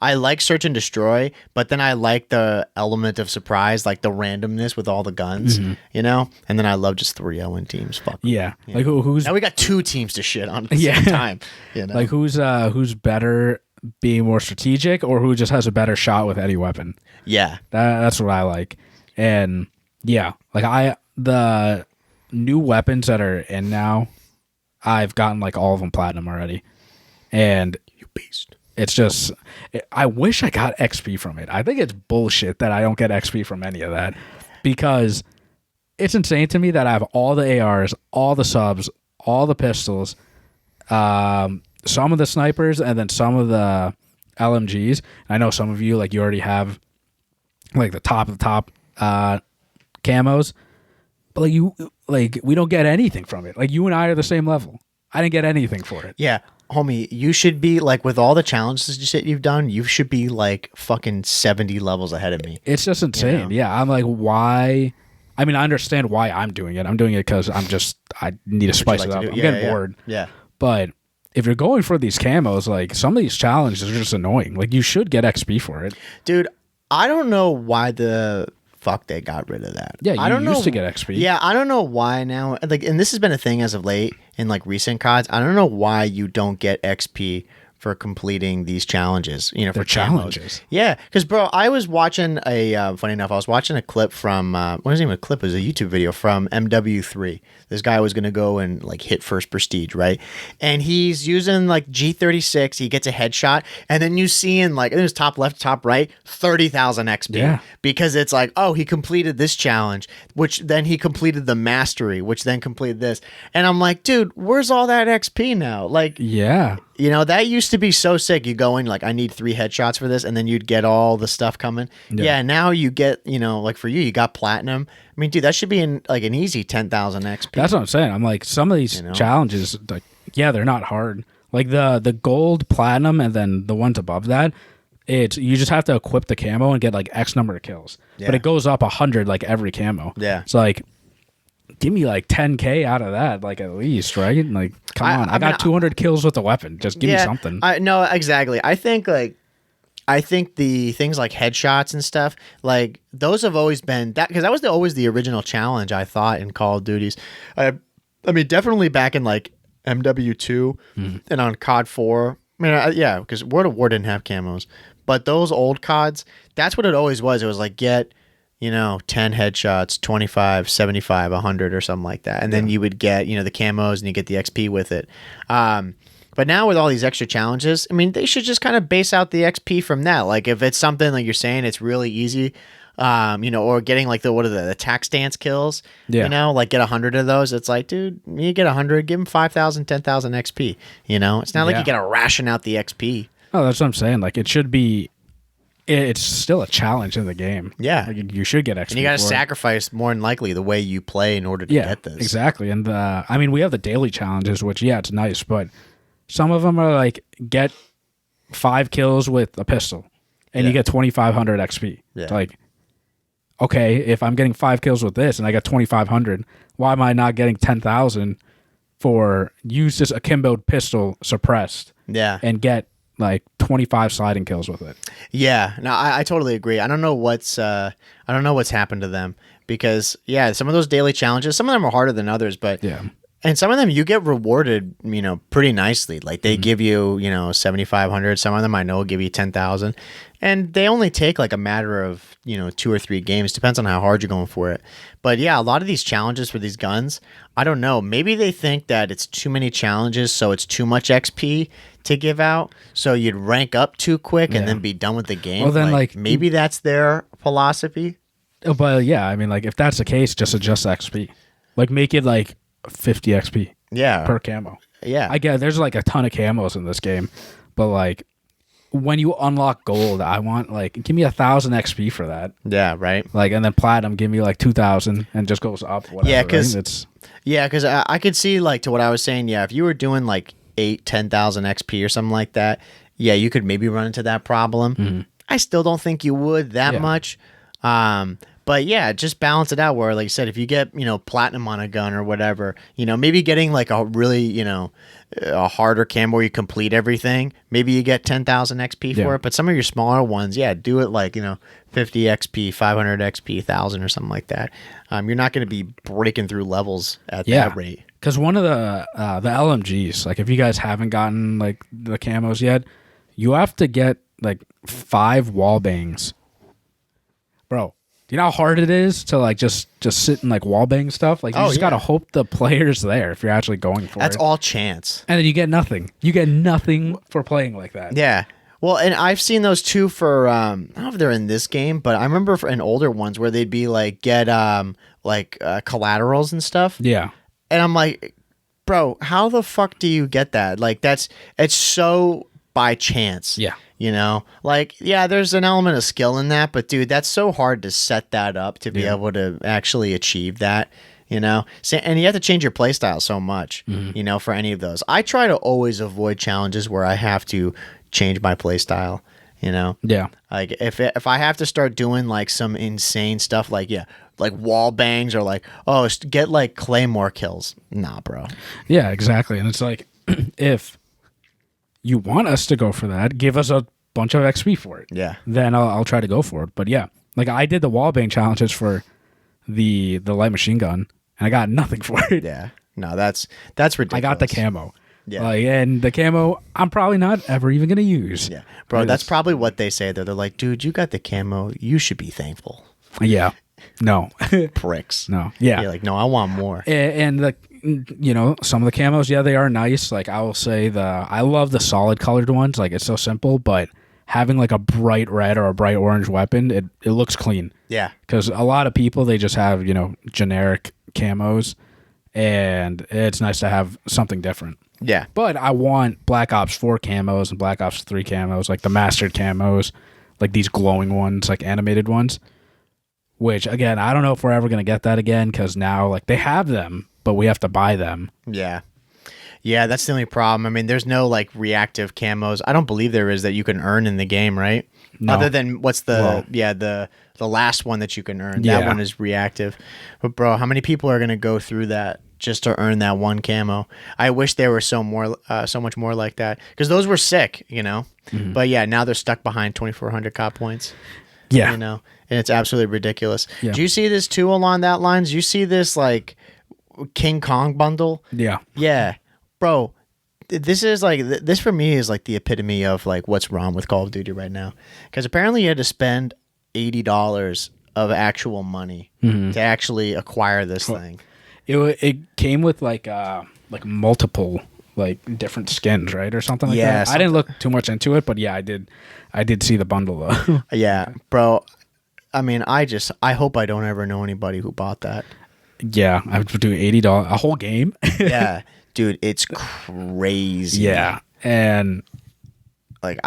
I like search and destroy, but then I like the element of surprise, like the randomness with all the guns, you know. And then I love just 3-0 teams. Fuck. Yeah, like who's now we got 2 teams to shit on at the same time. You know? Like who's better being more strategic, or who just has a better shot with any weapon? Yeah, that's what I like. And yeah, like the new weapons that are in now, I've gotten like all of them platinum already. And you beast. It's just, I wish I got XP from it. I think it's bullshit that I don't get XP from any of that, because it's insane to me that I have all the ARs, all the subs, all the pistols, some of the snipers, and then some of the LMGs. I know some of you, like, you already have like the top of the top camos, but we don't get anything from it. Like, you and I are the same level. I didn't get anything for it. Yeah, homie, you should be like, with all the challenges you've done, you should be like fucking 70 levels ahead of me. It's just insane. You know? Yeah, I'm like, why? I mean, I understand why I'm doing it. I'm doing it because I need to spice it up. I'm getting bored. Yeah. But if you're going for these camos, like, some of these challenges are just annoying. Like, you should get XP for it. Dude, I don't know why the fuck they got rid of that. Yeah, I don't used know, to get XP. Yeah, I don't know why now. Like, and this has been a thing as of late in like recent CODs. I don't know why you don't get XP for completing these challenges. You know, for challenges. Yeah, because bro, I was watching funny enough, I was watching a clip from what wasn't even a clip, it was a YouTube video from MW3. This guy was gonna go and like hit first prestige, right? And he's using like G36. He gets a headshot, and then you see in like, I think it was top left, top right, 30,000 XP. Yeah. Because it's like, oh, he completed this challenge, which then he completed the mastery, which then completed this, and I'm like, dude, where's all that XP now? Like, yeah. You know, that used to be so sick. You go in like, I need 3 headshots for this, and then you'd get all the stuff coming. Yeah, now you get, you know, like for you got platinum. I mean, dude, that should be in like an easy 10,000 XP. That's what I'm saying. I'm like, some of these challenges, like, yeah, they're not hard. Like the gold, platinum, and then the ones above that, you just have to equip the camo and get like X number of kills. Yeah. But it goes up 100 like every camo. Yeah. It's like, give me like 10K out of that, like, at least, right? Like, come on. I got 200 kills with the weapon. Just give me something. No, exactly. I think the things like headshots and stuff, like, those have always been that, because that was always the original challenge, I thought, in Call of Duties. I mean, definitely back in like MW2 and on COD 4. I mean, yeah, because World of War didn't have camos, but those old CODs, that's what it always was. It was like, get, you know, 10 headshots, 25, 75, 100 or something like that. And then you would get, you know, the camos and you get the XP with it. But now with all these extra challenges, I mean, they should just kind of base out the XP from that. Like, if it's something like you're saying, it's really easy, you know, or getting like the attack stance kills, you know, like get 100 of those. It's like, dude, you get 100, give them 5,000, 10,000 XP. You know, it's not like you got to ration out the XP. Oh, that's what I'm saying. Like, it should be. It's still a challenge in the game. Yeah. Like, you should get XP. And you got to sacrifice, more than likely, the way you play in order to get this. Exactly. And I mean, we have the daily challenges, which, yeah, it's nice, but some of them are like, get 5 kills with a pistol, and you get 2,500 XP. Yeah. It's like, okay, if I'm getting 5 kills with this and I got 2,500, why am I not getting 10,000 for use this akimbo pistol suppressed? Yeah. And get like 25 sliding kills with it. Yeah, no, I totally agree. I don't know what's happened to them, because some of those daily challenges, some of them are harder than others, but and some of them you get rewarded, you know, pretty nicely. Like, they give you, you know, 7,500. Some of them I know will give you 10,000, and they only take like a matter of, you know, 2 or 3 games. Depends on how hard you're going for it. But yeah, a lot of these challenges for these guns, I don't know. Maybe they think that it's too many challenges, so it's too much XP to give out, so you'd rank up too quick and then be done with the game. Well, then, like maybe that's their philosophy. But yeah, I mean, like, if that's the case, just adjust XP. Like, make it like 50 XP. Yeah. Per camo. Yeah. I get there's like a ton of camos in this game, but like, when you unlock gold, I want, like, give me 1,000 XP for that. Yeah, right. Like, and then platinum, give me like 2,000, and just goes up. Whatever, yeah, because right? I could see, like, to what I was saying. Yeah, if you were doing like 10,000 XP or something like that, yeah, you could maybe run into that problem. I still don't think you would that much. But But yeah, just balance it out where, like you said, if you get, platinum on a gun or whatever, maybe getting like a really, a harder cam where you complete everything, maybe you get 10,000 XP for it. But some of your smaller ones, do it like, 50 XP, 500 XP, 1,000 or something like that. You're not going to be breaking through levels at that rate. Because one of the LMGs, like if you guys haven't gotten like the camos yet, you have to get like 5 wall bangs. Bro, do you know how hard it is to like just sit and like wall bang stuff? Like you just gotta hope the player's there if you're actually going for it. That's all chance. And then you get nothing. You get nothing for playing like that. Yeah. Well, and I've seen those too for I don't know if they're in this game, but I remember in older ones where they'd be like get collaterals and stuff. Yeah. And I'm like, bro, how the fuck do you get that? Like it's so by chance. Yeah. Like, yeah, there's an element of skill in that, but dude, that's so hard to set that up to be able to actually achieve that, So, and you have to change your playstyle so much, for any of those. I try to always avoid challenges where I have to change my playstyle, Yeah. Like if I have to start doing like some insane stuff, like wall bangs or like, get like claymore kills. Nah, bro. Yeah, exactly. And it's like, if you want us to go for that, give us a bunch of XP for it. Yeah. Then I'll try to go for it. But yeah, like I did the wallbang challenges for the light machine gun, and I got nothing for it. Yeah. No, that's ridiculous. I got the camo. Yeah. And the camo, I'm probably not ever even going to use. Yeah. Bro, that's probably what they say there. They're like, dude, you got the camo. You should be thankful. Yeah. No. Pricks. No. Yeah. You're like, no, I want more. And some of the camos, they are nice. Like I will say I love the solid colored ones. Like it's so simple, but having like a bright red or a bright orange weapon, it looks clean. Yeah. Because a lot of people, they just have, generic camos, and it's nice to have something different. Yeah. But I want Black Ops 4 camos and Black Ops 3 camos, like the mastered camos, like these glowing ones, like animated ones. Which, again, I don't know if we're ever going to get that again, because now, like, they have them, but we have to buy them. Yeah. Yeah, that's the only problem. I mean, there's no, like, reactive camos. I don't believe there is that you can earn in the game, right? No. Other than what's the last one that you can earn. Yeah. That one is reactive. But, bro, how many people are going to go through that just to earn that one camo? I wish there were so much more like that, because those were sick, Mm-hmm. But, yeah, now they're stuck behind 2,400 COD points. Yeah. And it's absolutely ridiculous. Yeah. Do you see this too along that lines? Do you see this like King Kong bundle? Yeah. Yeah. Bro, this is like, this for me is like the epitome of like what's wrong with Call of Duty right now. Because apparently you had to spend $80 of actual money to actually acquire this thing. It came with like multiple like different skins, right, or something like that. I didn't look too much into it, but yeah, I did see the bundle though. Yeah, bro. I mean, I hope I don't ever know anybody who bought that. Yeah, I would do $80 a whole game. Yeah, dude, it's crazy. Yeah, and like,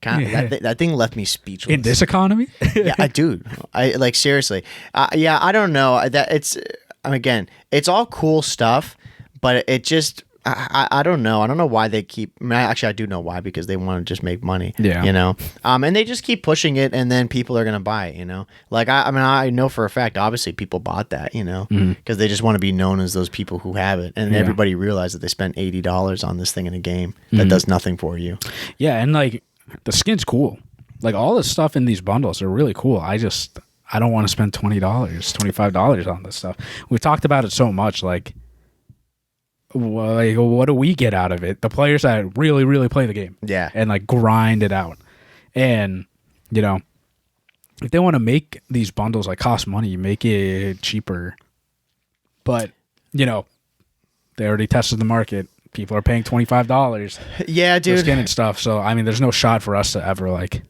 that thing left me speechless. In this economy? Yeah, dude. I like seriously. Yeah, I don't know. That again, it's all cool stuff, but it just. I don't know. I don't know why they keep. I mean, I do know why, because they want to just make money. Yeah. And they just keep pushing it, and then people are gonna buy it. Like I know for a fact. Obviously, people bought that. Because they just want to be known as those people who have it, and everybody realized that they spent $80 on this thing in a game that does nothing for you. Yeah, and like the skin's cool. Like all the stuff in these bundles are really cool. I don't want to spend $20, $25 on this stuff. We talked about it so much, like what do we get out of it? The players that really, really play the game. Yeah. And like grind it out. And, if they want to make these bundles like cost money, make it cheaper. But, they already tested the market. People are paying $25. Yeah, dude. For skin and stuff. So, I mean, there's no shot for us to ever like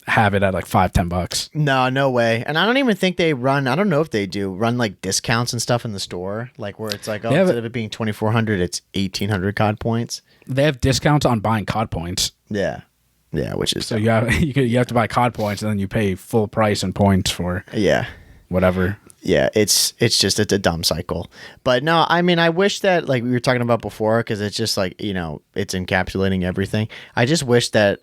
have it at like $5-10. No way. And I don't even think they run. I don't know if they do run like discounts and stuff in the store, like where it's like, instead of it being 2,400, it's 1,800 COD points. They have discounts on buying COD points. Yeah, which is so you have to buy COD points, and then you pay full price and points for yeah whatever. yeah, it's a dumb cycle. But no, I mean, I wish that, like we were talking about before, because it's just like, it's encapsulating everything. I just wish that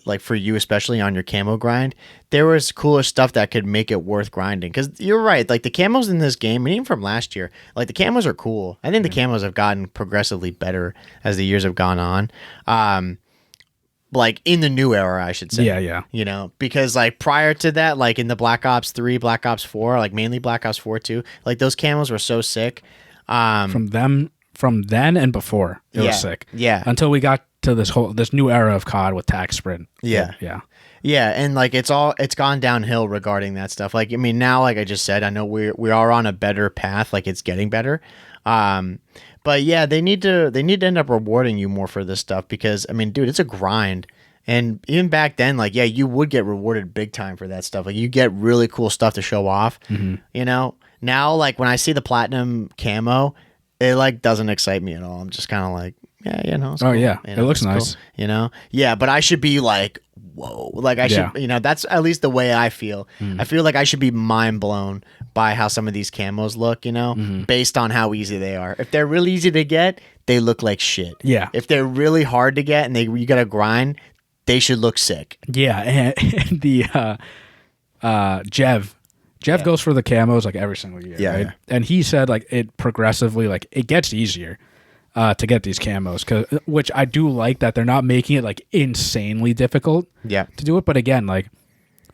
like for you, especially on your camo grind, there was cooler stuff that could make it worth grinding. Because you're right, like the camos in this game, and even from last year, like the camos are cool. I think the camos have gotten progressively better as the years have gone on. Like in the new era, I should say. Yeah. Because like prior to that, like in the Black Ops 3, Black Ops 4, like mainly Black Ops 4 too, like those camos were so sick. From then and before, it was sick. Yeah. Until we got to this new era of COD with Tac Sprint. Yeah. Yeah. Yeah, and like it's gone downhill regarding that stuff. Like I mean, now, like I just said, I know we are on a better path. Like it's getting better. But yeah, they need to end up rewarding you more for this stuff, because I mean, dude, it's a grind. And even back then, like, yeah, you would get rewarded big time for that stuff. Like you get really cool stuff to show off. Now, like when I see the platinum camo, it like doesn't excite me at all. I'm just kind of like, yeah, it's cool. Yeah, it looks nice. Cool, yeah, but I should be like, whoa, like I should, that's at least the way I feel. I feel like I should be mind blown by how some of these camos look, based on how easy they are. If they're really easy to get, they look like shit. Yeah. If they're really hard to get and you gotta grind, they should look sick. Yeah, and the Jev goes for the camos like every single year, right? Yeah. And he said like it progressively, like it gets easier to get these camos, which I do like that they're not making it like insanely difficult to do it. But again, like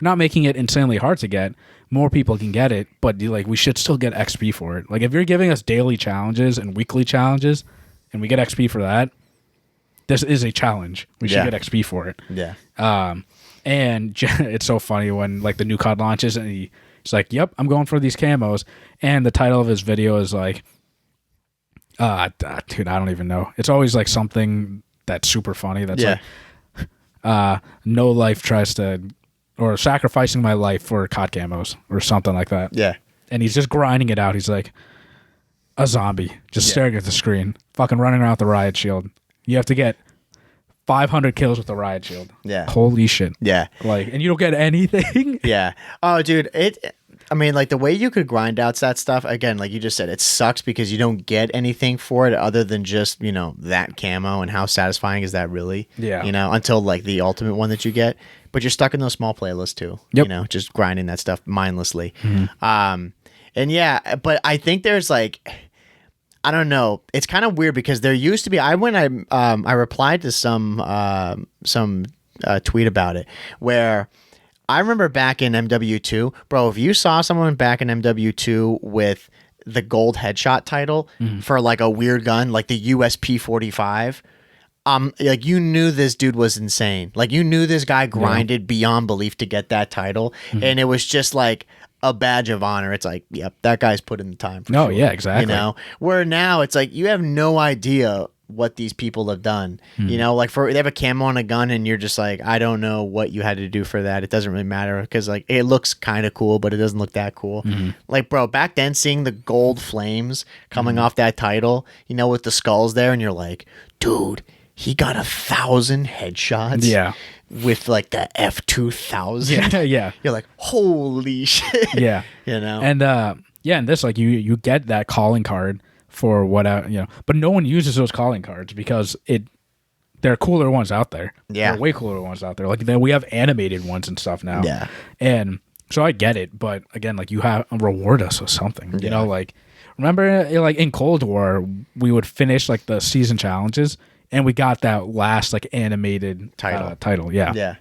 not making it insanely hard to get. More people can get it, but like we should still get XP for it. Like if you're giving us daily challenges and weekly challenges and we get XP for that, this is a challenge. We should get XP for it. Yeah. And it's so funny when like the new COD launches and he's like, "Yep, I'm going for these camos." And the title of his video is like, dude, I don't even know. It's always like something that's super funny. That's like, no life tries to, or sacrificing my life for COD camos or something like that. Yeah. And he's just grinding it out. He's like a zombie, just staring at the screen, fucking running around with the riot shield. You have to get 500 kills with the riot shield. Yeah. Holy shit. Yeah. Like, and you don't get anything. Yeah. Oh, dude, I mean, like the way you could grind out that stuff, again, like you just said, it sucks because you don't get anything for it other than just, that camo, and how satisfying is that really? Yeah. Until like the ultimate one that you get. But you're stuck in those small playlists too. Yep. Just grinding that stuff mindlessly. And yeah, but I think there's like, I don't know. It's kind of weird because there used to be. I replied to some tweet about it where I remember back in MW2, bro. If you saw someone back in MW2 with the gold headshot title for like a weird gun, like the USP 45, like you knew this dude was insane. Like you knew this guy grinded beyond belief to get that title, and it was just like a badge of honor. It's like, yep, that guy's put in the time. No, yeah, exactly. Where now it's like you have no idea what these people have done. Like they have a camo on a gun, and you're just like, I don't know what you had to do for that. It doesn't really matter because like it looks kind of cool, but it doesn't look that cool. Like, bro, back then seeing the gold flames coming off that title, with the skulls there, and you're like, dude, he got 1,000 headshots. Yeah. With like the F2000. Yeah. You're like, holy shit. Yeah. And and this, like you get that calling card for what, but no one uses those calling cards because there are cooler ones out there. Yeah. There are way cooler ones out there. Like then we have animated ones and stuff now. Yeah. And so I get it, but again, like you have reward us with something, like remember like in Cold War, we would finish like the season challenges and we got that last like animated title. Yeah. Yeah.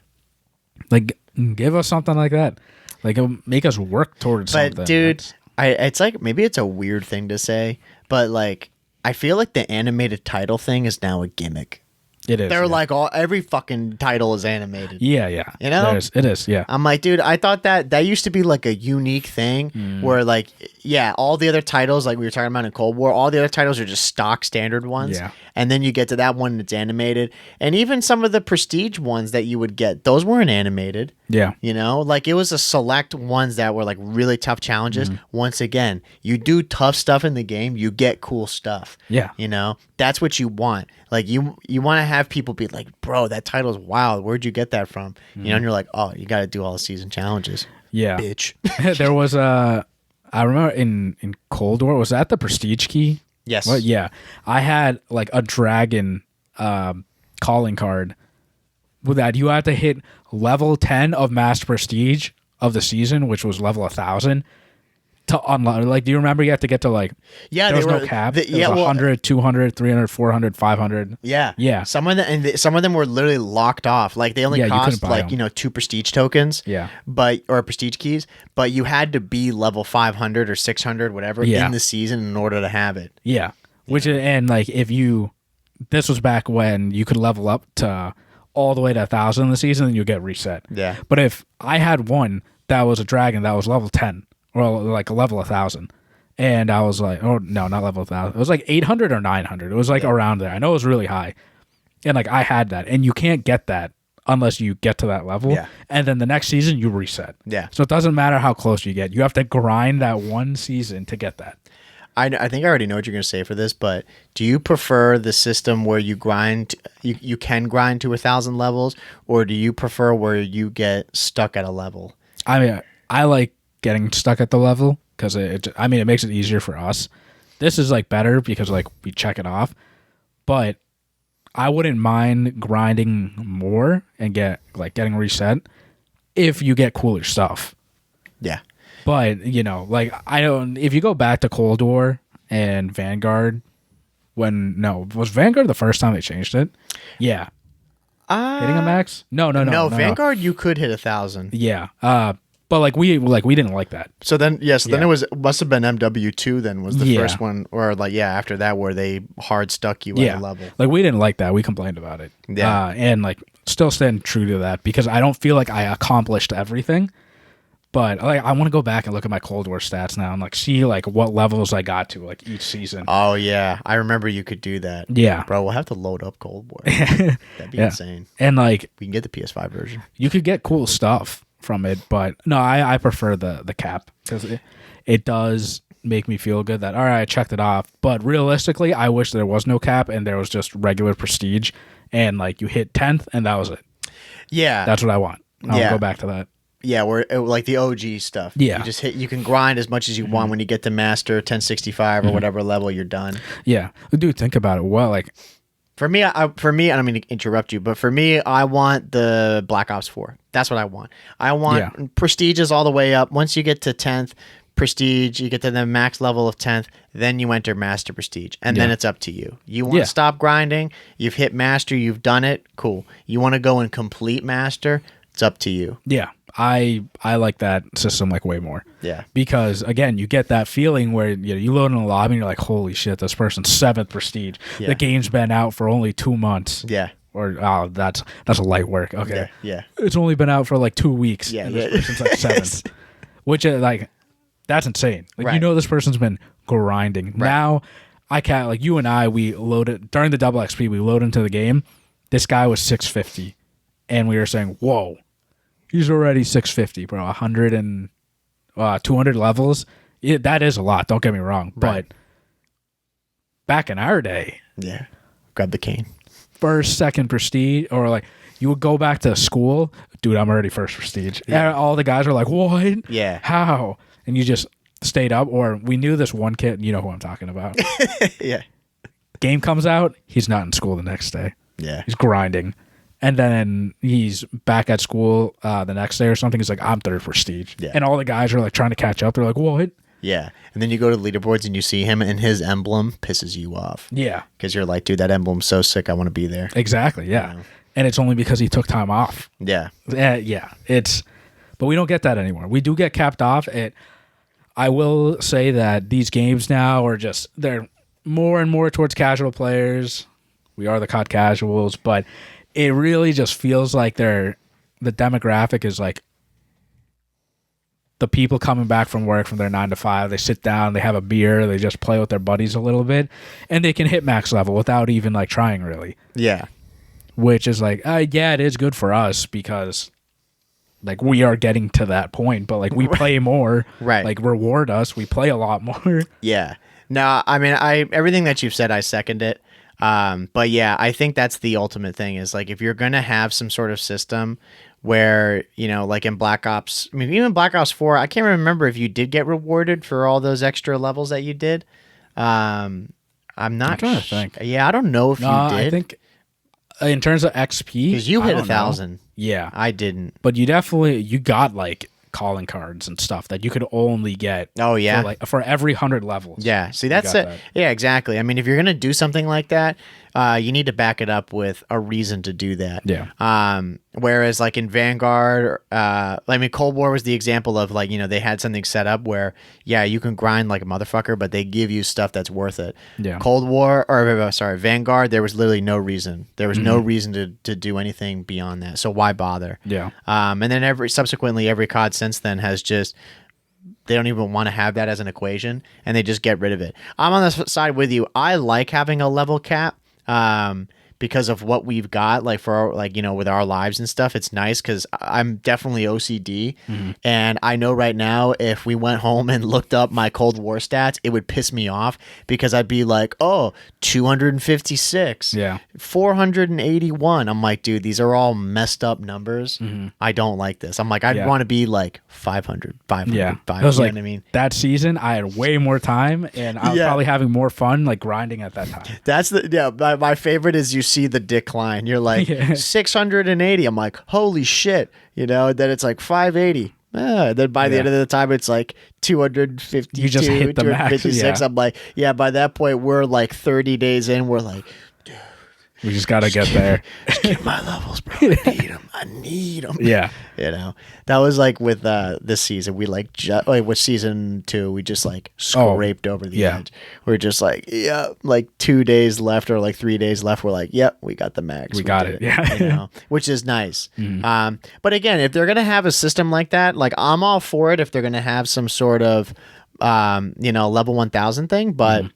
Like give us something like that. Like it'll make us work towards something. But dude, it's like, maybe it's a weird thing to say, but like I feel like the animated title thing is now a gimmick. It is. They're like every fucking title is animated. Yeah. It is. Yeah. I'm like, dude, I thought that used to be like a unique thing where like, all the other titles, like we were talking about in Cold War, all the other titles are just stock standard ones. Yeah. And then you get to that one and it's animated. And even some of the prestige ones that you would get, those weren't animated. Yeah. Like it was a select ones that were like really tough challenges. Once again, you do tough stuff in the game, you get cool stuff. Yeah. That's what you want. Like you want to have people be like, bro, that title's wild. Where'd you get that from? And you're like, oh, you got to do all the season challenges. Yeah. Bitch. There was I remember in Cold War, was that the prestige key? Yes. Well, yeah. I had like a dragon calling card with that. You had to hit level 10 of master prestige of the season, which was level 1,000 to unlock. Like, do you remember you have to get to like, yeah, there was no cap. It was 100, 200, 300, 400, 500. Yeah. Yeah. Some of them were literally locked off. Like they only cost like, 2 prestige tokens. Yeah. Or prestige keys, but you had to be level 500 or 600 whatever in the season in order to have it. Yeah. Which is, and like this was back when you could level up to all the way to 1,000 in the season and you get reset. Yeah. But if I had one that was a dragon that was level 10 or like a level 1,000, and I was like, oh no, not level 1,000. It was like 800 or 900. It was like around there. I know it was really high. And like I had that, and you can't get that unless you get to that level. Yeah. And then the next season you reset. Yeah. So it doesn't matter how close you get. You have to grind that one season to get that. I think I already know what you're going to say for this, but do you prefer the system where you grind, you can grind to 1,000 levels, or do you prefer where you get stuck at a level? I mean, I like getting stuck at the level because it makes it easier for us. This is like better because like we check it off, but I wouldn't mind grinding more and getting reset if you get cooler stuff. Yeah. But, like if you go back to Cold War and Vanguard, was Vanguard the first time they changed it? Yeah. Hitting a max? No. Vanguard, you could hit 1,000. Yeah. But like we didn't like that. So then, then it must have been MW2 then was the first one, or after that where they hard stuck you at a level. Like we didn't like that. We complained about it. Yeah. And like still stand true to that because I don't feel like I accomplished everything. But like I want to go back and look at my Cold War stats now and like see like what levels I got to like each season. Oh yeah, I remember you could do that. Yeah, bro, we'll have to load up Cold War. That'd be insane. And like we can get the PS5 version. You could get cool stuff from it, but no, I prefer the cap because it does make me feel good that all right, I checked it off. But realistically, I wish there was no cap and there was just regular prestige and like you hit 10th and that was it. Yeah, that's what I want. I'll go back to that. Yeah, where like the OG stuff. Yeah, you just you can grind as much as you want when you get to master 1065 or whatever level you're done. Yeah, dude, think about it. Well, like for me, I don't mean to interrupt you, but for me, I want the Black Ops 4. That's what I want. I want prestiges all the way up. Once you get to 10th prestige, you get to the max level of 10th, then you enter master prestige, and then it's up to you. You want to stop grinding? You've hit master. You've done it. Cool. You want to go and complete master? It's up to you. Yeah. I like that system like way more. Yeah. Because again, you get that feeling where you load in a lobby and you're like, holy shit, this person's 7th prestige. Yeah. The game's been out for only 2 months. Yeah. Or that's a light work. Okay. Yeah. It's only been out for like 2 weeks. Yeah. And this person's like 7th. Which is like that's insane. Like this person's been grinding. Right. Now I can't like you and I we loaded during the double XP, we load into the game. This guy was 650. And we were saying, whoa. He's already 650, bro. 100 and 200 levels. Yeah, that is a lot. Don't get me wrong. Right. But back in our day, grab the cane. First, second prestige, or like you would go back to school, dude. I'm already first prestige. Yeah. And all the guys are like, what? Yeah. How? And you just stayed up. Or we knew this one kid. You know who I'm talking about. Yeah. Game comes out. He's not in school the next day. Yeah. He's grinding. And then he's back at school the next day or something. He's like, I'm 3rd prestige. Yeah. And all the guys are like trying to catch up. They're like, what? Yeah. And then you go to the leaderboards and you see him and his emblem pisses you off. Yeah. Because you're like, dude, that emblem's so sick. I want to be there. Exactly. Yeah. And it's only because he took time off. Yeah. Yeah. But we don't get that anymore. We do get capped off. I will say that these games now are they're more and more towards casual players. We are the COD Casuals, but it really just feels like the demographic is like the people coming back from work from their 9 to 5. They sit down, they have a beer, they just play with their buddies a little bit, and they can hit max level without even like trying really. Yeah. Which is like, it is good for us because like we are getting to that point, but like we play more. Right. Like reward us. We play a lot more. Yeah. No, I mean, everything that you've said, I second it. But yeah, I think that's the ultimate thing is like if you're gonna have some sort of system where, you know, like in Black Ops, I mean, even Black Ops 4, I can't remember if you did get rewarded for all those extra levels that you did. I'm not trying to think. Yeah, I don't know if you did. I think in terms of XP, because you hit 1,000. Yeah, I didn't. But you got like calling cards and stuff that you could only get. Oh yeah, for every 100 levels. Yeah, see that's it. Yeah, exactly. I mean, if you're gonna do something like that, you need to back it up with a reason to do that. Yeah. Whereas like in Vanguard, I mean, Cold War was the example of like, you know, they had something set up where yeah, you can grind like a motherfucker, but they give you stuff that's worth it. Yeah. Cold War or sorry, Vanguard, there was literally no reason. There was no reason to do anything beyond that. So why bother? Yeah. And then every COD since then has just they don't even want to have that as an equation and they just get rid of it. I'm on this side with you. I like having a level cap because of what we've got like for our, like, you know, with our lives and stuff. It's nice because I'm definitely OCD and I know right now if we went home and looked up my Cold War stats, it would piss me off because I'd be like, oh, 256, 481. I'm like, dude, these are all messed up numbers. I don't like this. I'm like, I'd want to be like 500, 500, yeah. 500. Was like, I mean, that season I had way more time and I was probably having more fun like grinding at that time. That's my favorite is you see the decline. You're like 680. I'm like, holy shit, you know. Then it's like 580. Then by the end of the time, it's like 252. You just hit the 256. Max. I'm like, yeah. By that point, we're like 30 days in. We're like, dude, we just gotta get there. Just get my levels, bro. I need them. I need them. Yeah. You know, that was like with this season. We like with season 2, we just like scraped over the edge. We're just like, yeah, like 2 days left or like 3 days left. We're like, yep, we got the max. We got it. Yeah, you know, which is nice. But again, if they're gonna have a system like that, like I'm all for it. If they're gonna have some sort of, you know, level 1,000 thing, but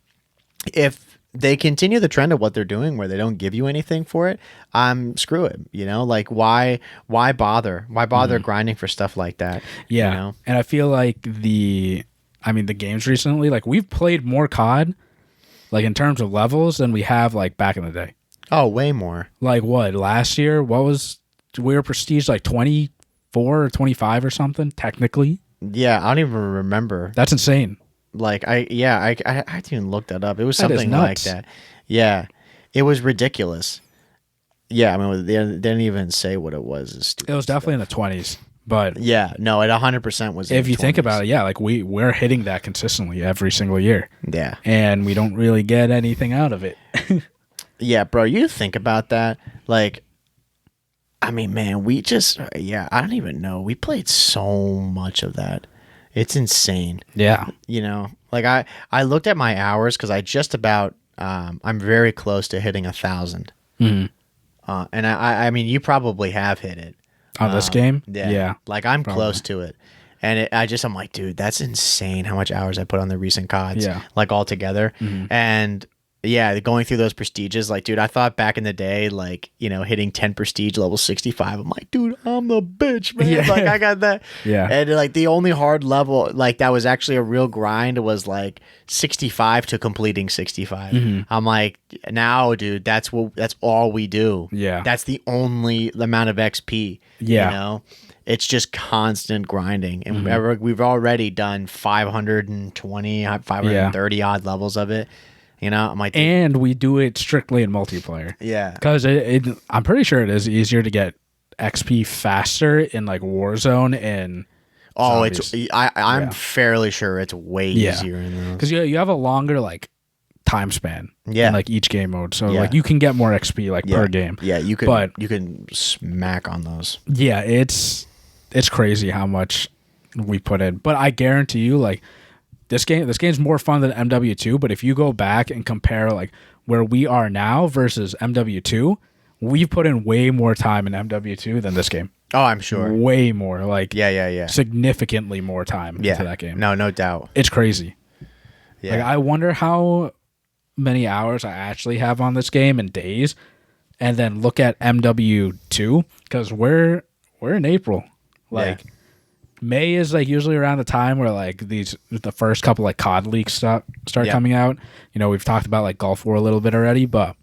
if they continue the trend of what they're doing where they don't give you anything for it, screw it, you know, like why bother grinding for stuff like that? Yeah. You know? And I feel like the games recently, like we've played more COD like in terms of levels than we have like back in the day. Oh, way more. Like what, last year, we were prestige like 24 or 25 or something technically. Yeah, I don't even remember. That's insane. Like I didn't even look that up. It was something like that. Yeah, it was ridiculous. Yeah, I mean they didn't even say what it was. It was definitely in the 20s, but yeah, no, it 100% was. If you think about it, yeah, like we're hitting that consistently every single year. Yeah, and we don't really get anything out of it. Yeah, bro, you think about that, like. I mean, man, I don't even know. We played so much of that. It's insane. Yeah. You know, like I looked at my hours because I just about, I'm very close to hitting 1,000. And I mean, you probably have hit it. On this game? Yeah. Like I'm close to it. And I'm like, dude, that's insane how much hours I put on the recent CODs. Yeah. Like all together. And yeah, going through those prestiges, like, dude, I thought back in the day, like, you know, hitting 10 prestige level 65. I'm like, dude, I'm the bitch, man. Yeah. Like, I got that. Yeah. And like the only hard level, like, that was actually a real grind was like 65 to completing 65. I'm like, now, dude, that's all we do. Yeah. That's the only amount of XP. Yeah. You know? It's just constant grinding. And we've already done 520, 530 odd levels of it. You know, I'm like, and we do it strictly in multiplayer. Yeah, because I'm pretty sure it is easier to get XP faster in like Warzone and. Oh, zombies. I'm fairly sure it's way easier in those because you have a longer like time span. In, like each game mode, so like you can get more XP like per game. Yeah, you can smack on those. Yeah, it's crazy how much we put in, but I guarantee you, like. This game's more fun than MW2, but if you go back and compare like where we are now versus MW2, we've put in way more time in MW2 than this game. Oh, I'm sure. Way more. Like significantly more time into that game. No doubt. It's crazy. Yeah. Like, I wonder how many hours I actually have on this game in days, and then look at MW2 because we're in April. Like. Yeah. May is like usually around the time where like the first couple like COD leaks start coming out. You know, we've talked about like Gulf War a little bit already, but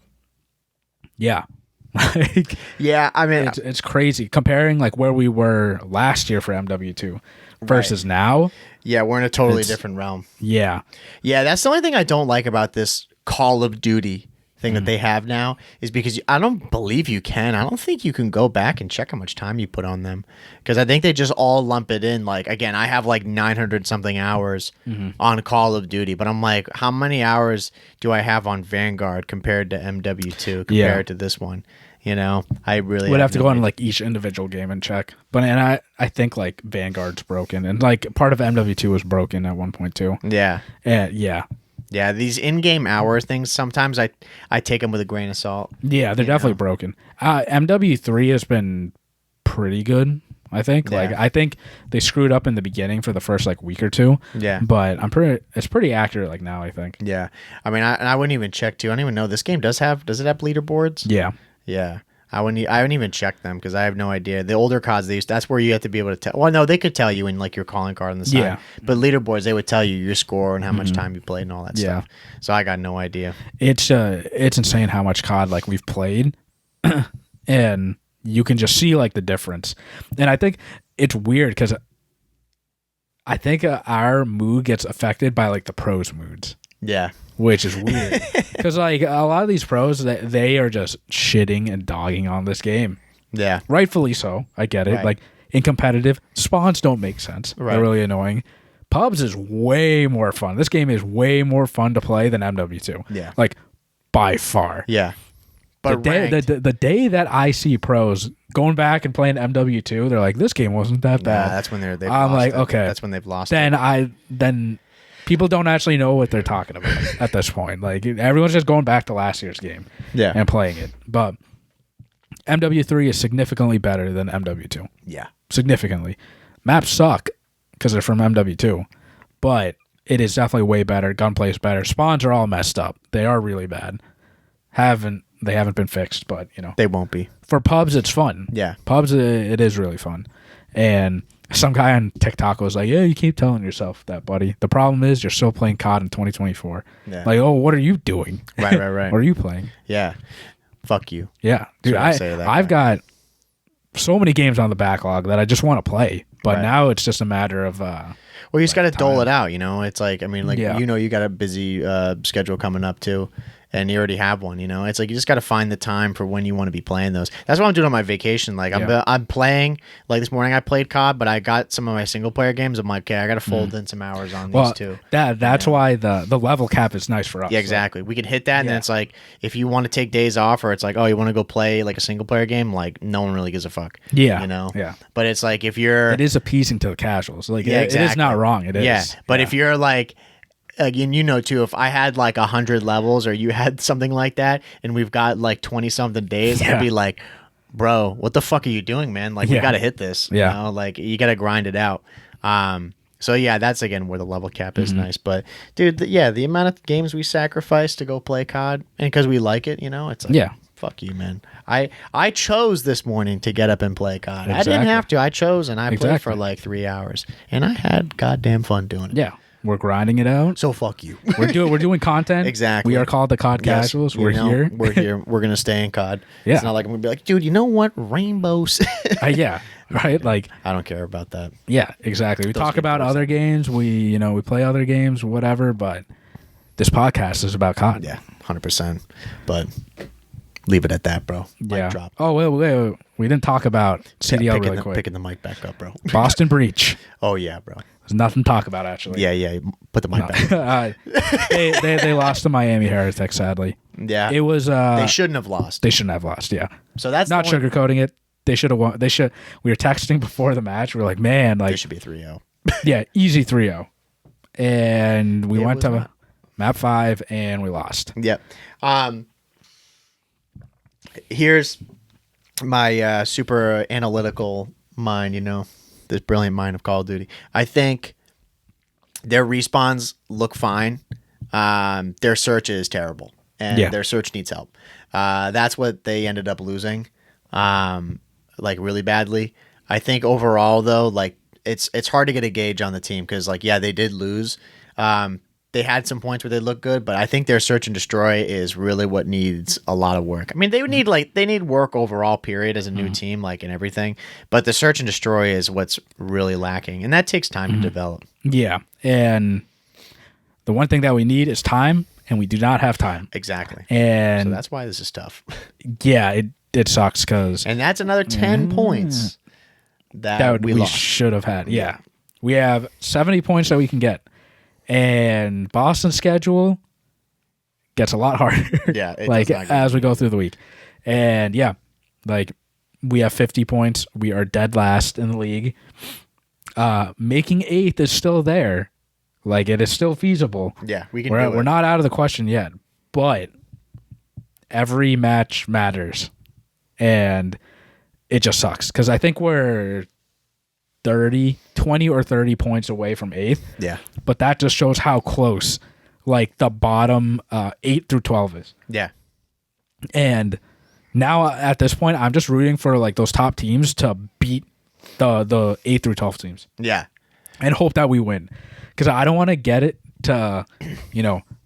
Yeah. Like, yeah, I mean, it's crazy comparing like where we were last year for MW2 versus now. Yeah, we're in a totally different realm. Yeah. Yeah, that's the only thing I don't like about this Call of Duty thing that they have now is because I don't believe you can. I don't think you can go back and check how much time you put on them because I think they just all lump it in. Like, again, I have like 900 something hours on Call of Duty, but I'm like, how many hours do I have on Vanguard compared to MW2 compared to this one? You know, I really would have to go on like each individual game and check. But and I think like Vanguard's broken and like part of MW2 was broken at 1.2. Yeah. Yeah. Yeah, these in-game hour things, sometimes I take them with a grain of salt. Yeah, they're definitely broken. MW3 has been pretty good, I think. Yeah. Like I think they screwed up in the beginning for the first like week or two. Yeah. But it's pretty accurate like now, I think. Yeah. I mean, I wouldn't even check too. I don't even know this game does it have leaderboards? Yeah. Yeah. I wouldn't even check them because I have no idea. The older CODs, that's where you have to be able to tell. Well, no, they could tell you in like your calling card on the side. Yeah. But leaderboards, they would tell you your score and how much time you played and all that stuff. So I got no idea. It's insane how much COD like we've played, and you can just see like the difference. And I think it's weird because I think our mood gets affected by like the pros' moods. Yeah. Which is weird because like a lot of these pros they are just shitting and dogging on this game. Yeah, rightfully so. I get it. Right. Like in competitive, spawns don't make sense. Right. They're really annoying. Pubs is way more fun. This game is way more fun to play than MW2. Yeah, like by far. Yeah, but the day that I see pros going back and playing MW2, they're like, this game wasn't that bad. That's when they've I'm like, okay, that's when they've lost. Then. People don't actually know what they're talking about at this point. Like everyone's just going back to last year's game, and playing it. But MW3 is significantly better than MW2. Yeah, significantly. Maps suck because they're from MW2, but it is definitely way better. Gunplay is better. Spawns are all messed up. They are really bad. They haven't been fixed, but you know they won't be. For pubs, it's fun. Yeah, pubs it is really fun, and. Some guy on TikTok was like, yeah, you keep telling yourself that, buddy. The problem is you're still playing COD in 2024. Yeah. Like, oh, what are you doing? Right. What are you playing? Yeah. Fuck you. Yeah. Dude, I've got so many games on the backlog that I just want to play. But now it's just a matter of... well, you just got to dole it out, you know? It's like, I mean, like, you know, you got a busy schedule coming up, too. And you already have one, you know. It's like you just got to find the time for when you want to be playing those. That's what I'm doing on my vacation. Like I'm playing. Like this morning, I played COD, but I got some of my single player games. I'm like, okay, I got to fold in some hours on these too. That's why the level cap is nice for us. Yeah, exactly. We can hit that, and then it's like if you want to take days off, or it's like, oh, you want to go play like a single player game, like no one really gives a fuck. Yeah, you know. Yeah. But it's like if you're, it is appeasing to the casuals. Like it is not wrong. It is. Yeah, but if you're like. Again, you know, too, if I had like 100 levels or you had something like that and we've got like 20 something days, I'd be like, bro, what the fuck are you doing, man? Like, we got to hit this. You know? Like, you got to grind it out. So, yeah, that's again where the level cap is nice. But, dude, the amount of games we sacrifice to go play COD and because we like it, you know, it's like, fuck you, man. I chose this morning to get up and play COD. Exactly. I didn't have to. I chose and I played for like 3 hours. And I had goddamn fun doing it. Yeah. We're grinding it out. So fuck you. We're doing content. Exactly. We are called the COD Casuals. We're here. We're here. We're gonna stay in COD. Yeah. It's not like I'm gonna be like, dude, you know what? Rainbows. Yeah. Right. Like I don't care about that. Yeah. Exactly. We talk about other games. We play other games, whatever. But this podcast is about COD. Yeah, 100%. But leave it at that, bro. Yeah. Mic drop. Oh wait. We didn't talk about CDL really quick. Picking the mic back up, bro. Boston Breach. Oh yeah, bro. There's nothing to talk about, actually. Yeah. Put the mic back. They lost to Miami Heretic, sadly. Yeah. It was. They shouldn't have lost. They shouldn't have lost. Yeah. So that's not sugarcoating it. They should have won. We were texting before the match. We were like, man, like they should be 3-0. Yeah, easy 3-0. And we went to map 5 and we lost. Yep. Here's my super analytical mind, you know. This brilliant mind of Call of Duty. I think their respawns look fine. Their search is terrible, and their search needs help. That's what they ended up losing, like really badly. I think overall, though, like it's hard to get a gauge on the team because, like, yeah, they did lose. they had some points where they look good, but I think their search and destroy is really what needs a lot of work. I mean, they need work overall, period, as a new team, like in everything. But the search and destroy is what's really lacking, and that takes time to develop. Yeah, and the one thing that we need is time, and we do not have time. Exactly. And so that's why this is tough. Yeah, it sucks because and that's another 10 points that we lost. Should have had. Yeah, we have 70 points that we can get. And Boston's schedule gets a lot harder. Yeah, like as we go through the week. And yeah, like we have 50 points. We are dead last in the league. Making 8th is still there. Like it is still feasible. Yeah, we can do it. We're not out of the question yet, but every match matters. And it just sucks because I think we're 20 or 30 points away from 8th. Yeah. But that just shows how close like the bottom 8 through 12 is. Yeah. And now at this point, I'm just rooting for like those top teams to beat the 8 through 12 teams. Yeah. And hope that we win. Because I don't want to get it to,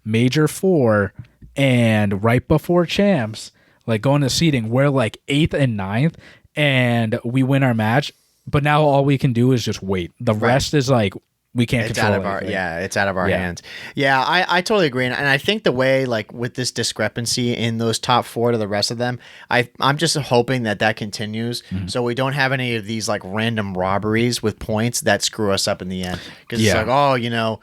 Major 4 and right before champs, like going to seeding, we're like 8th and 9th and we win our match. But now all we can do is just wait. The rest is like we can't control it. It's out of our hands. Yeah, I totally agree. And I think the way, like, with this discrepancy in those top 4 to the rest of them, I'm just hoping that continues so we don't have any of these, like, random robberies with points that screw us up in the end. Because it's like,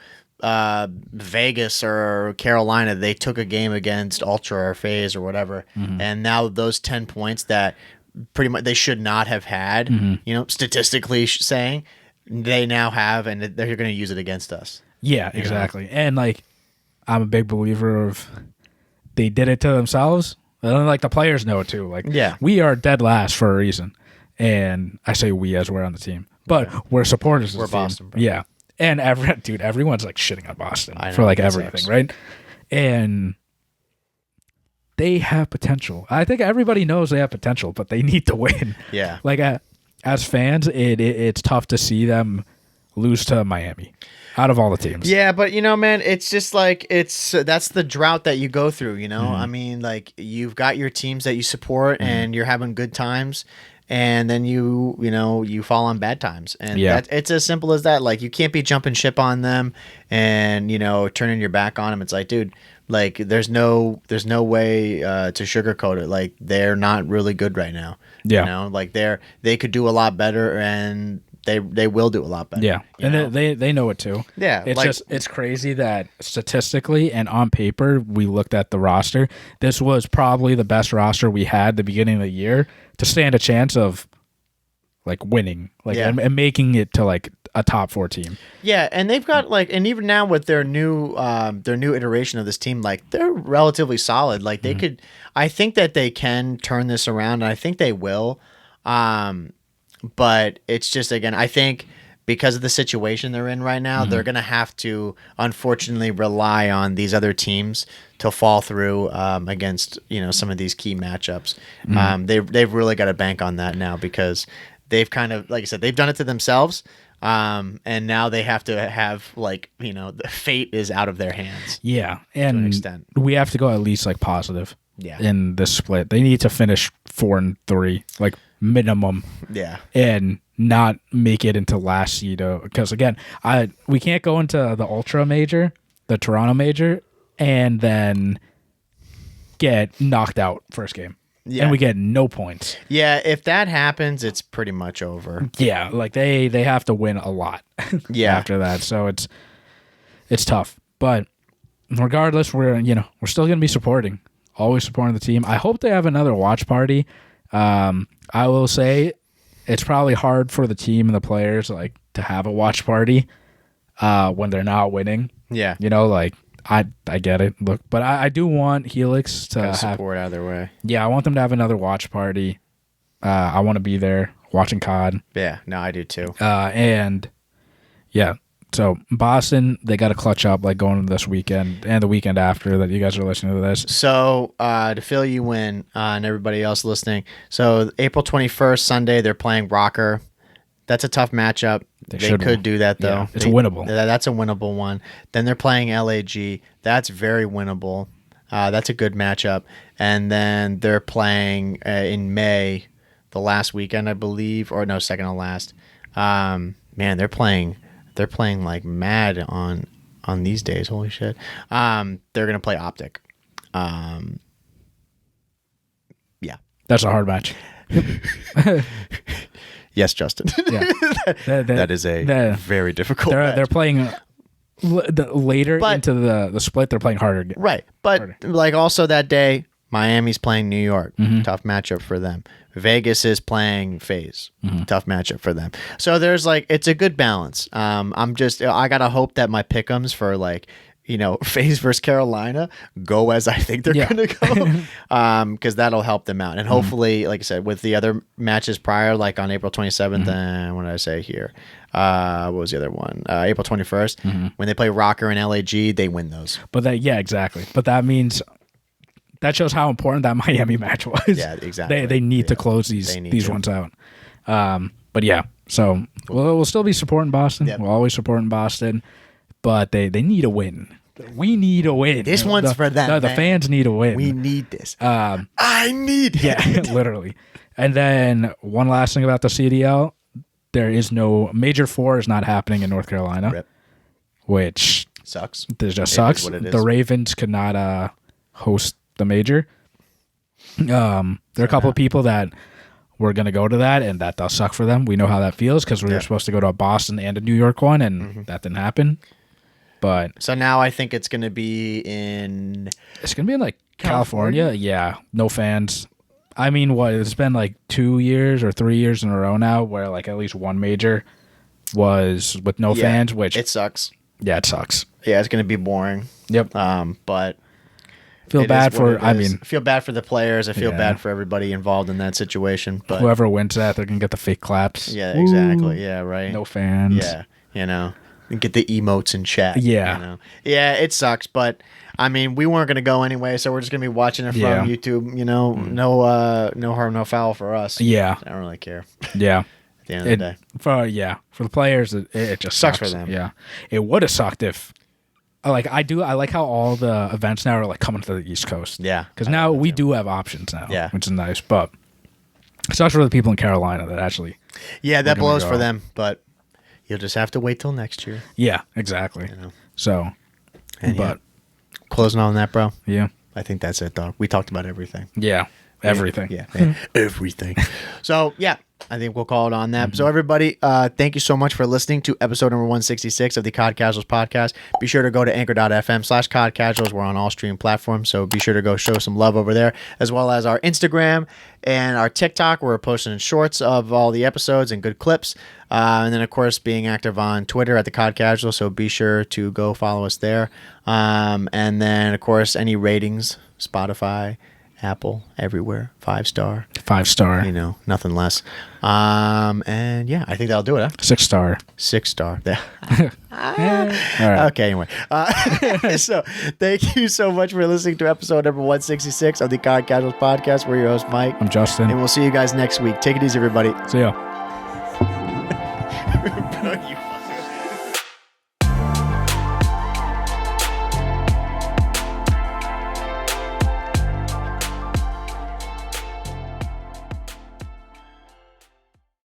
Vegas or Carolina, they took a game against Ultra or FaZe or whatever, and now those 10 points that pretty much they should not have had, statistically saying, they now have, and they're going to use it against us. Yeah, exactly. And like, I'm a big believer of they did it to themselves. And like the players know it too. Like, we are dead last for a reason. And I say we as we're on the team, but we're supporters of the team. Boston, bro. Yeah. And everyone's like shitting on Boston for like everything, sucks. Right? And they have potential. I think everybody knows they have potential, but they need to win. Yeah. Like as fans, it's tough to see them lose to Miami out of all the teams. Yeah, but man, it's just like that's the drought that you go through. I mean, like you've got your teams that you support, and you're having good times, and then you fall on bad times, and it's as simple as that. Like you can't be jumping ship on them, and turning your back on them. It's like, dude. Like there's no way to sugarcoat it. Like they're not really good right now. Yeah. Like they could do a lot better, and they will do a lot better. Yeah. And they know it too. Yeah. It's crazy that statistically and on paper we looked at the roster. This was probably the best roster we had the beginning of the year to stand a chance of like winning, and making it to like a top 4 team. Yeah, and they've got and even now with their new iteration of this team, like they're relatively solid. Like they could, I think that they can turn this around, and I think they will. But it's just, again, I think because of the situation they're in right now, they're gonna have to unfortunately rely on these other teams to fall through against some of these key matchups. They've really got to bank on that now because they've kind of, like I said, they've done it to themselves. And now they have to have the fate is out of their hands. Yeah, and to an extent, we have to go at least like positive. Yeah. In this split, they need to finish 4-3, like minimum. Yeah, and not make it into last seed because again, we can't go into the Ultra Major, the Toronto Major, and then get knocked out first game. Yeah. And we get no points. Yeah, if that happens, it's pretty much over. Yeah, like they have to win a lot after that. So it's tough. But regardless, we're still going to be always supporting the team. I hope they have another watch party. I will say it's probably hard for the team and the players to have a watch party when they're not winning. Yeah. I get it. Look, but I do want Helix to have support either way. Yeah, I want them to have another watch party. I want to be there watching COD. Yeah, no, I do too. And yeah, so Boston, they got to clutch up going into this weekend and the weekend after that you guys are listening to this. So to fill you in and everybody else listening, so April 21st, Sunday, they're playing Rocker. That's a tough matchup. They could do that though. Yeah, it's winnable. That's a winnable one. Then they're playing LAG. That's very winnable. That's a good matchup. And then they're playing in May, the last weekend, I believe, or no, second to last. Man, they're playing like mad on these days. Holy shit. They're gonna play Optic. Yeah, that's a hard match. Yes, Justin. Yeah, that is a very difficult. They're playing later into the split. They're playing harder, right? But harder. Like also that day, Miami's playing New York. Tough matchup for them. Vegas is playing FaZe. Tough matchup for them. So there's like it's a good balance. I gotta hope that my pick'ems for like FaZe versus Carolina go as I think they're gonna go, because that'll help them out. And hopefully, like I said, with the other matches prior, like on April 27th, and what did I say here? What was the other one? April 21st, when they play Rocker and LAG, they win those. But exactly. But that means that shows how important that Miami match was. Yeah, exactly. They need to close these ones out. But yeah, so we'll still be supporting Boston. Yep. We'll always supporting Boston, but they need a win. We need a win. This one's for them. The fans need a win. We need this. I need it. Yeah, literally. And then one last thing about the CDL, there is no Major 4 is not happening in North Carolina. Rip. Which sucks. It just sucks. The Ravens could not host the major. There are a couple of people that were going to go to that, and that does suck for them. We know how that feels because we were supposed to go to a Boston and a New York one, and that didn't happen. But so now I think it's going to be in... It's going to be in like California. Yeah, no fans. I mean, it's been like 2 years or 3 years in a row now where like at least one major was with no fans, which... It sucks. Yeah, it sucks. Yeah, it's going to be boring. Yep. But... Feel bad for I feel bad for the players. I feel bad for everybody involved in that situation. But whoever wins that, they're gonna get the fake claps. Yeah, exactly. Yeah, right. No fans. Yeah, and get the emotes in chat. Yeah, yeah, it sucks. But I mean, we weren't gonna go anyway, so we're just gonna be watching it from YouTube. No harm, no foul for us. Yeah, I don't really care. Yeah. At the end of the day, for the players, it just sucks for them. Yeah, it would have sucked if. I like how all the events now are like coming to the East Coast. Yeah. Because now we do have options now. Yeah. Which is nice. But it sucks for the people in Carolina that actually. Yeah, that blows for them. But you'll just have to wait till next year. Yeah, exactly. So. But closing on that, bro. Yeah. I think that's it, dog. We talked about everything. Yeah. Everything. Yeah. Everything. So, yeah. I think we'll call it on that. So, everybody, thank you so much for listening to episode number 166 of the COD Casuals podcast. Be sure to go to anchor.fm/COD Casuals. We're on all stream platforms, so be sure to go show some love over there, as well as our Instagram and our TikTok. We're posting shorts of all the episodes and good clips. And then, of course, being active on Twitter at the COD Casuals, so be sure to go follow us there. And then, of course, any ratings, Spotify, Apple, everywhere, 5-star. 5-star. Nothing less. And yeah, I think that'll do it. Huh? 6-star. 6-star. All right. Okay, anyway. So thank you so much for listening to episode number 166 of the COD Casuals podcast. We're your host, Mike. I'm Justin. And we'll see you guys next week. Take it easy, everybody. See ya.